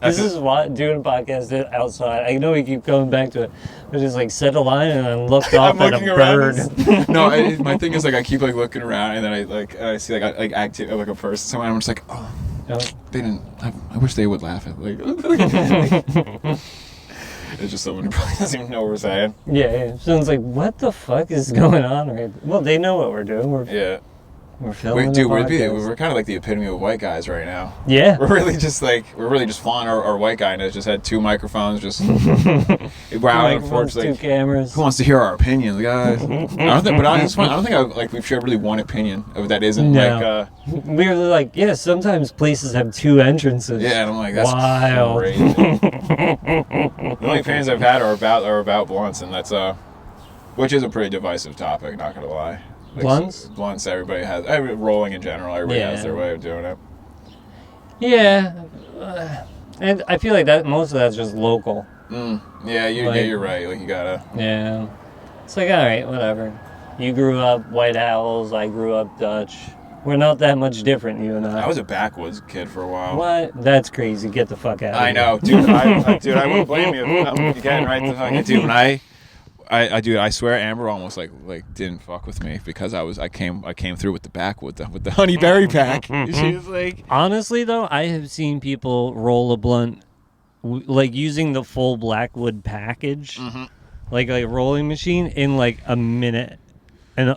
This is what doing a podcast outside. I know we keep going back to it, but just like set a line and then look off at a bird. No, my thing is like I keep like looking around and then I see like active like a person somewhere. And I'm just like, they didn't. I wish they would laugh at like. It's just someone who probably doesn't even know what we're saying. Yeah. Someone's like, what the fuck is going on right? Well, they know what we're doing. We're filming. Dude, we're kind of like the epitome of white guys right now. Yeah. We're really just flying our white guy, and it's just had 2 microphones, just wow. Unfortunately, 2 cameras. Who wants to hear our opinions, guys? I don't think we've shared really one opinion of that isn't like. We were like, yeah. Sometimes places have 2 entrances. Yeah, and I'm like, that's wild. crazy. The only opinions I've had are about blunts, and that's which is a pretty divisive topic. Not gonna lie. Like, blunts. Everybody has. Rolling in general. Everybody has their way of doing it. Yeah, and I feel like that most of that's just local. Yeah, you're right. Like you gotta. Yeah, it's like all right, whatever. You grew up White Owls. I grew up Dutch. We're not that much different, you and I. I was a backwoods kid for a while. What? That's crazy. Get the fuck out of here. I know, dude. I wouldn't blame you. I'm getting right the fuck. Dude, when I swear Amber almost like didn't fuck with me because I came through with the backwood with the honey berry pack. She was like, honestly though, I have seen people roll a blunt like using the full Blackwood package, like a rolling machine in like a minute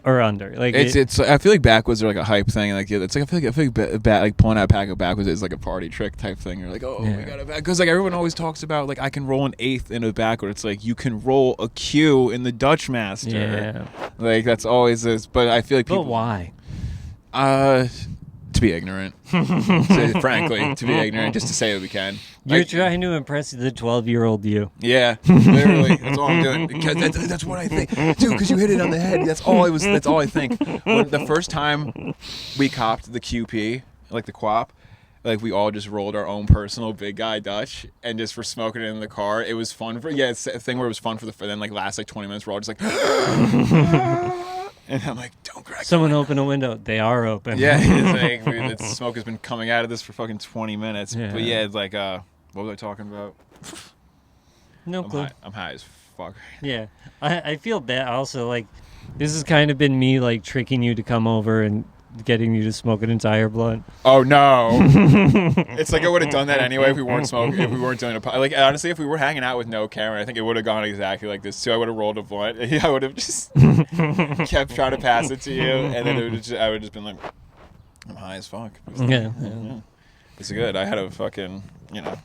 or under. Like it's I feel like backwoods are like a hype thing. Like it's like I feel like pulling out a pack of backwoods is like a party trick type thing. You're like, oh, we got a back because like everyone always talks about like I can roll an eighth in a backward. It's like you can roll a Q in the Dutch Master. Yeah, like that's always this. But I feel like people. But why? To be ignorant. Frankly, to be ignorant, just to say what we can. You're trying to impress the 12-year-old you. Yeah, literally. That's all I'm doing. Because that's what I think. Dude, because you hit it on the head. That's all I think. When the first time we copped the QP, like the quap, like we all just rolled our own personal big guy Dutch and just were smoking it in the car. It was fun it's a thing where it was fun for then like last like 20 minutes we're all just like and I'm like, don't crack. Someone open a window. They are open. Yeah, it's like the smoke has been coming out of this for fucking 20 minutes. Yeah. But yeah, it's like, what was I talking about? No clue. I'm high as fuck. Yeah, I feel bad. Also, like, this has kind of been me like tricking you to come over and getting you to smoke an entire blunt. Oh no! It's like I would have done that anyway if we weren't smoking. If we weren't doing like honestly, if we were hanging out with no camera, I think it would have gone exactly like this too. I would have rolled a blunt. I would have just kept trying to pass it to you, and then I would have just been like, I'm high as fuck. Yeah. It's good. I had a fucking Yeah.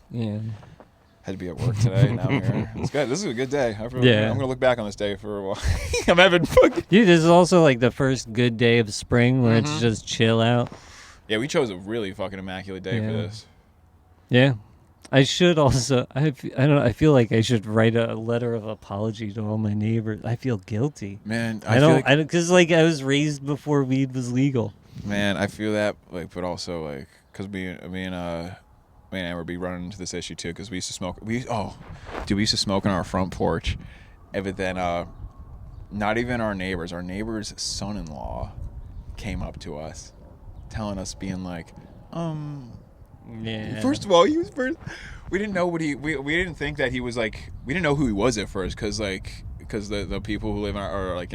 Had to be at work today. Now I'm here. It's good. This is a good day. I'm gonna look back on this day for a while. I'm having fucking. Dude, this is also like the first good day of spring where it's just chill out. Yeah, we chose a really fucking immaculate day for this. Yeah, I should also. I don't know. I feel like I should write a letter of apology to all my neighbors. I feel guilty. Man, I don't because like I was raised before weed was legal. Man, I feel that but also because me and Amber be running into this issue too because we used to smoke. We used to smoke on our front porch, but then not even our neighbor's son-in-law came up to us, telling us being like, Yeah. First of all, he was first. We didn't know what we didn't think that he was like. We didn't know who he was at first because the people who live are like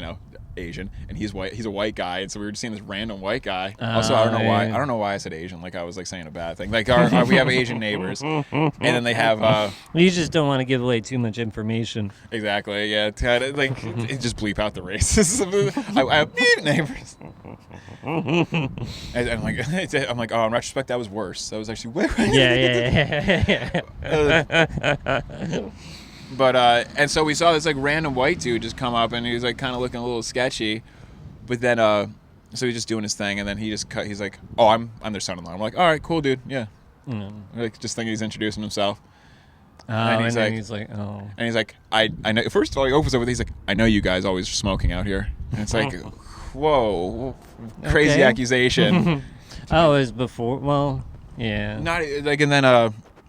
Asian and he's white. He's a white guy, and so we were just seeing this random white guy. Also, I don't know why I said Asian. Like I was like saying a bad thing. Like we have Asian neighbors, and then they have. You just don't want to give away too much information. Exactly. Yeah. Like just bleep out the racism. I have neighbors. And I'm like, oh, in retrospect, that was worse. That was actually way. Yeah. But and so we saw this like random white dude just come up, and he was like kind of looking a little sketchy. But then so he's just doing his thing, and then he's like, oh, I'm their son-in-law. I'm like, all right, cool, dude, yeah. Like just thinking he's introducing himself. And he's like, oh. And he's like, I know. First of all, he opens up with he's like, I know you guys always are smoking out here. And it's like, whoa, crazy accusation. Oh, it was before. Well, yeah. Not like,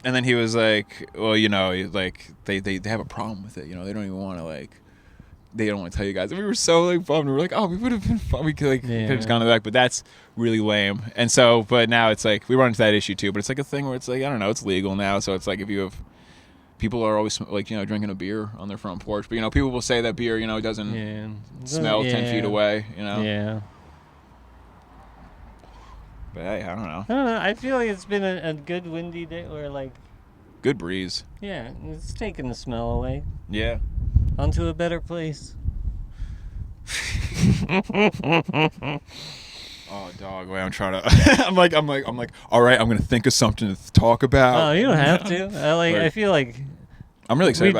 and then he was like, well, like they have a problem with it. They don't even want to they don't want to tell you guys. And we were so like bummed. We were like, oh, we would have been fun. We could could have just gone to the back, but that's really lame. And so, but now it's like we run into that issue too. But it's like a thing where it's like I don't know, it's legal now. So it's like if you have people are always like drinking a beer on their front porch, but people will say that beer doesn't smell 10 feet away. Yeah. But hey, I don't know. I feel like it's been a good windy day or like. Good breeze. Yeah, it's taking the smell away. Yeah. Onto a better place. Oh, dog. Wait, I'm trying to. I'm like. All right, I'm gonna think of something to talk about. Oh, you don't have to. I feel like I'm really excited.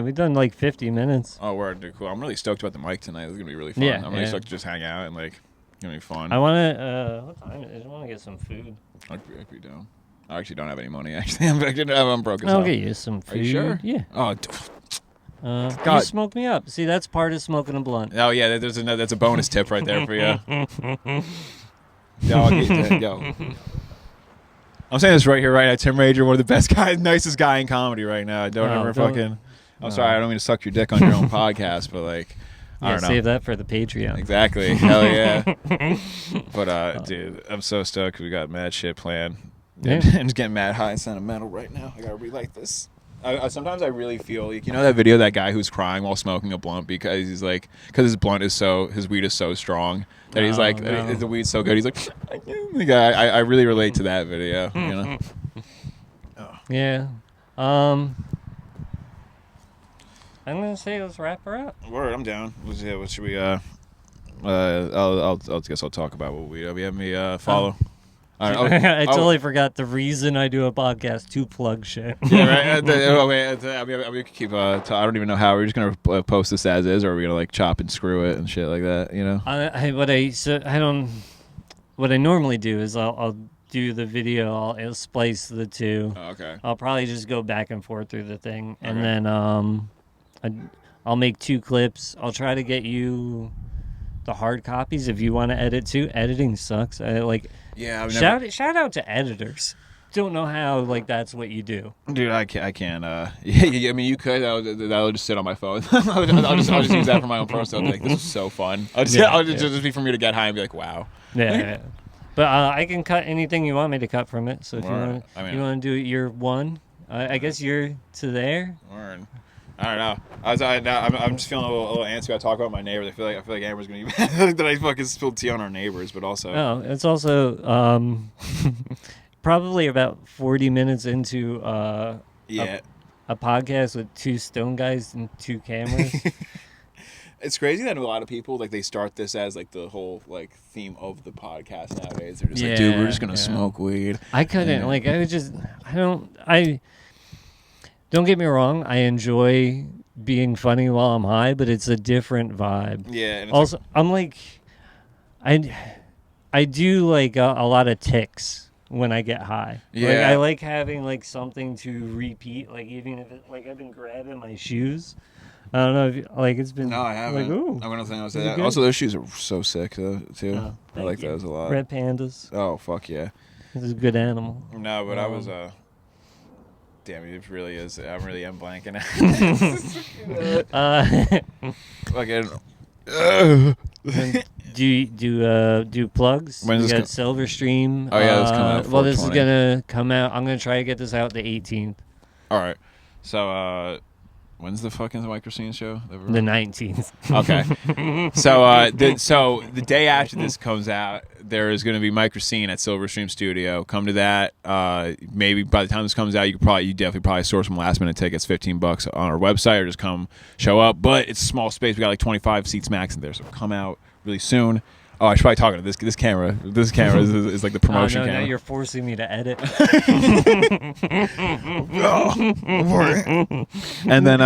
We've done like 50 minutes. Oh, word, dude, cool. I'm really stoked about the mic tonight. This is gonna be really fun. Yeah, I'm really stoked to just hang out and like, it's gonna be fun. I wanna. What time is it? I wanna get some food. I'd be down. I actually don't have any money. Actually, I'm broke as hell. I'll get you some food. Are you sure? Yeah. Oh. You smoke me up. See, that's part of smoking a blunt. Oh yeah, that's a bonus tip right there for you. Yo. I'm saying this right here, right now. Tim Rager, one of the best guys, nicest guy in comedy right now. I'm sorry, I don't mean to suck your dick on your own podcast, but like, I don't know. Save that for the Patreon. Exactly. Hell yeah. But dude, I'm so stoked. We got mad shit planned. Yeah. And just getting mad high and sentimental right now. I gotta relight this. Sometimes I really feel like, you know that video of that guy who's crying while smoking a blunt because his weed is so strong that he's like, the weed's so good. He's like, I really relate to that video, you know? Yeah. I'm gonna say let's wrap her up. Word, I'm down. What should we? I guess I'll talk about what we have me follow. I totally forgot the reason I do a podcast to plug shit. Yeah, right. We could keep. I don't even know how. We're just gonna post this as is, or are we gonna like chop and screw it and shit like that? You know. What I normally do is I'll do the video. I'll splice the two. Oh, okay. I'll probably just go back and forth through the thing, and then I'll make 2 clips. I'll try to get you the hard copies if you want to edit too. Editing sucks. Yeah, shout out to editors. Don't know how that's what you do. Dude, I can't. I mean, you could. That'll just sit on my phone. I'll just use that for my own personal. I'll be like, this is so fun. I'll just be for me to get high and be like, wow. Yeah. But I can cut anything you want me to cut from it. So if you want to do your one, I guess you're to there. Word. I don't know. I'm just feeling a little antsy about talking about my neighbors. I feel like Amber's gonna be mad that I fucking spilled tea on our neighbors, but also. Oh, it's also probably about 40 minutes into a podcast with 2 stone guys and 2 cameras. It's crazy that a lot of people they start this as the whole theme of the podcast nowadays. They're just like, dude, we're just gonna smoke weed. I couldn't Don't get me wrong, I enjoy being funny while I'm high, but it's a different vibe. Yeah. And also, I'm I do a lot of tics when I get high. Yeah. I like having something to repeat, even if I've been grabbing my shoes. I don't know if it's been. No, I haven't. Ooh, I'm gonna think I'll say that. Also, those shoes are so sick too. I like those a lot. Red pandas. Oh fuck yeah. This is a good animal. No, but I was damn, it really is. I really am blanking. Do plugs? When's we this got Silverstream. Oh yeah, that's coming out. Well, this is gonna come out. I'm gonna try to get this out the 18th. All right. So when's the fucking Microscene show? The 19th. Okay. So the day after this comes out, there is going to be Microscene at Silverstream Studio. Come to that. Maybe by the time this comes out, you definitely source some last minute tickets, $15 on our website, or just come show up. But it's a small space. We got 25 seats max in there, so come out really soon. Oh, I should probably talk to this camera. This camera is the promotion camera. Now you're forcing me to edit. And then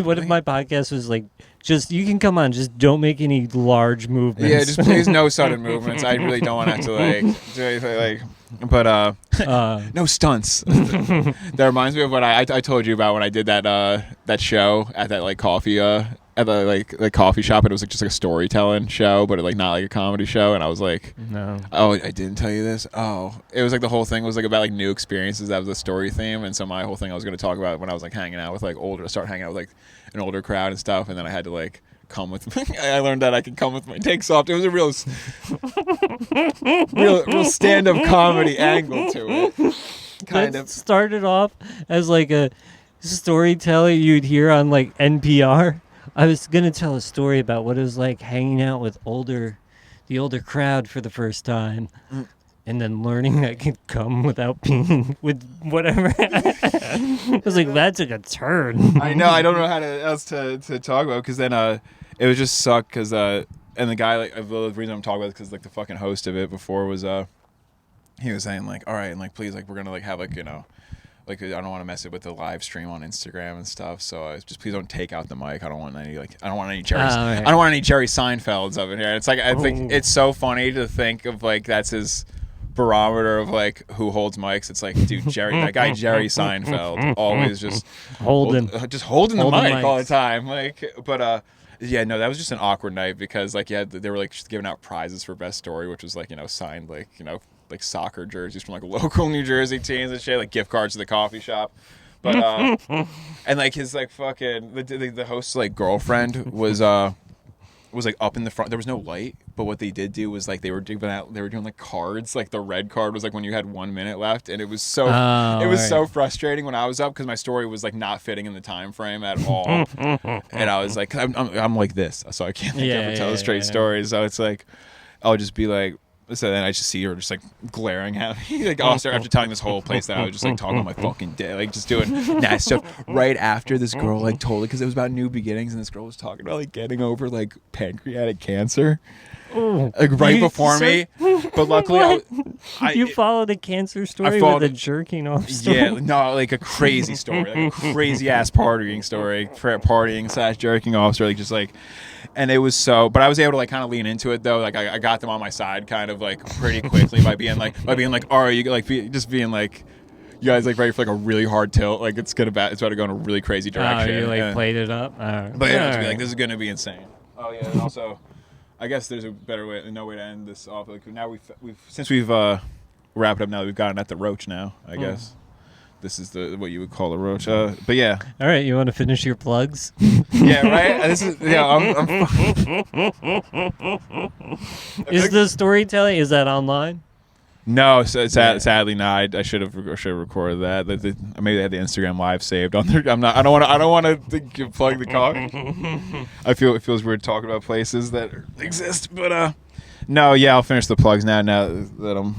what if my podcast was just you can come on, just don't make any large movements. Yeah, just please no sudden movements. I really don't want to have to do anything but no stunts. That reminds me of what I told you about when I did that show at that coffee at the coffee shop, and it was just a storytelling show, but not a comedy show. And I was like, no. Oh, I didn't tell you this. Oh, it was the whole thing was about new experiences. That was the story theme, and so my whole thing I was going to talk about when I was hanging out with start hanging out with an older crowd and stuff, and then I had to come with. I learned that I could come with my take soft. It was a real stand-up comedy angle to it. Kind of started off as a storyteller you'd hear on NPR. I was gonna tell a story about what it was like hanging out with the older crowd for the first time, and then learning I could come without being with whatever. I was like, that took a turn. I know. I don't know how else to talk about, because then it was just suck because and the guy, like, the reason I'm talking about it, because like the fucking host of it before was he was saying like, all right, and like please, like we're gonna like have like, you know, like I don't want to mess it with the live stream on Instagram and stuff, so just please don't take out the mic. I don't want any Jerry. Right. I don't want any Jerry Seinfelds up in here. It's like I think it's so funny to think of like that's his barometer of like who holds mics. It's like, dude, that guy Jerry Seinfeld always just holding the mic all the time. Like, but yeah, no, that was just an awkward night because like they were like just giving out prizes for best story, which was like, you know, signed like, you know, like soccer jerseys from like local New Jersey teams and shit, like gift cards to the coffee shop. But and like his like fucking the host's like girlfriend was like up in the front. There was no light, but what they did do was like they were doing like cards. Like the red card was like when you had 1 minute left, and it was so so frustrating when I was up because my story was like not fitting in the time frame at all. And I was like, I'm like this, so I can't ever tell straight stories. So it's like I'll just be like. So then I just see her just like glaring at me, like after telling this whole place that I was just like talking my fucking day, like just doing that stuff. Right after this girl like told it because it was about new beginnings, and this girl was talking about like getting over like pancreatic cancer, like right before me. But luckily, you followed a cancer story with a jerking off story. Yeah, no, like a crazy story, like a crazy ass partying / jerking off story, like just like. And it was so, but I was able to like kind of lean into it though. Like I got them on my side kind of like pretty quickly by being like, all right, you like just being like, you guys like ready for like a really hard tilt. Like it's about to go in a really crazy direction. Oh, you like played it up. But yeah, to be like, this is gonna be insane. Oh yeah, and also, I guess there's a better way, no way to end this off. Like now we've wrapped up now that we've gotten at the roach now. I guess. This is what you would call a roach. But yeah. All right, you want to finish your plugs? Yeah, right. This is Is the storytelling, is that online? No, sadly not. I should have recorded that. Maybe they had the Instagram live saved on there. I don't want to plug the cock. I feel it feels weird talking about places that exist, but no, yeah, I'll finish the plugs now that I'm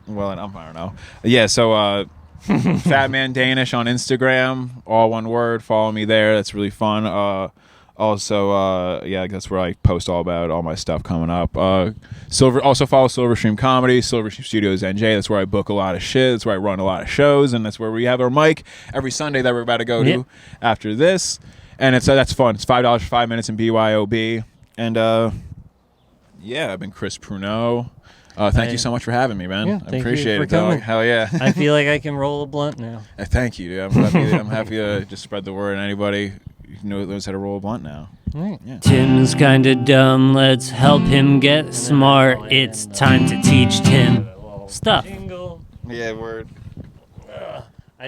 well enough. I don't know. Yeah, so Fat Man Danish on Instagram, all one word. Follow me there. That's really fun. Also, yeah, that's where I post all about all my stuff coming up. Also follow Silverstream Comedy, Silverstream Studios NJ. That's where I book a lot of shit. That's where I run a lot of shows, and that's where we have our mic every Sunday that we're about to go to after this. And that's fun. It's $5 for 5 minutes in BYOB. And yeah, I've been Chris Pruneau. Thank you so much for having me, man. Yeah, I appreciate it, dog. Hell yeah. I feel like I can roll a blunt now. Thank you, dude. I'm happy to just spread the word, and anybody knows how to roll a blunt now. Right. Yeah. Tim's kinda dumb, let's help him get smart. It's time to teach Tim stuff. Yeah, word.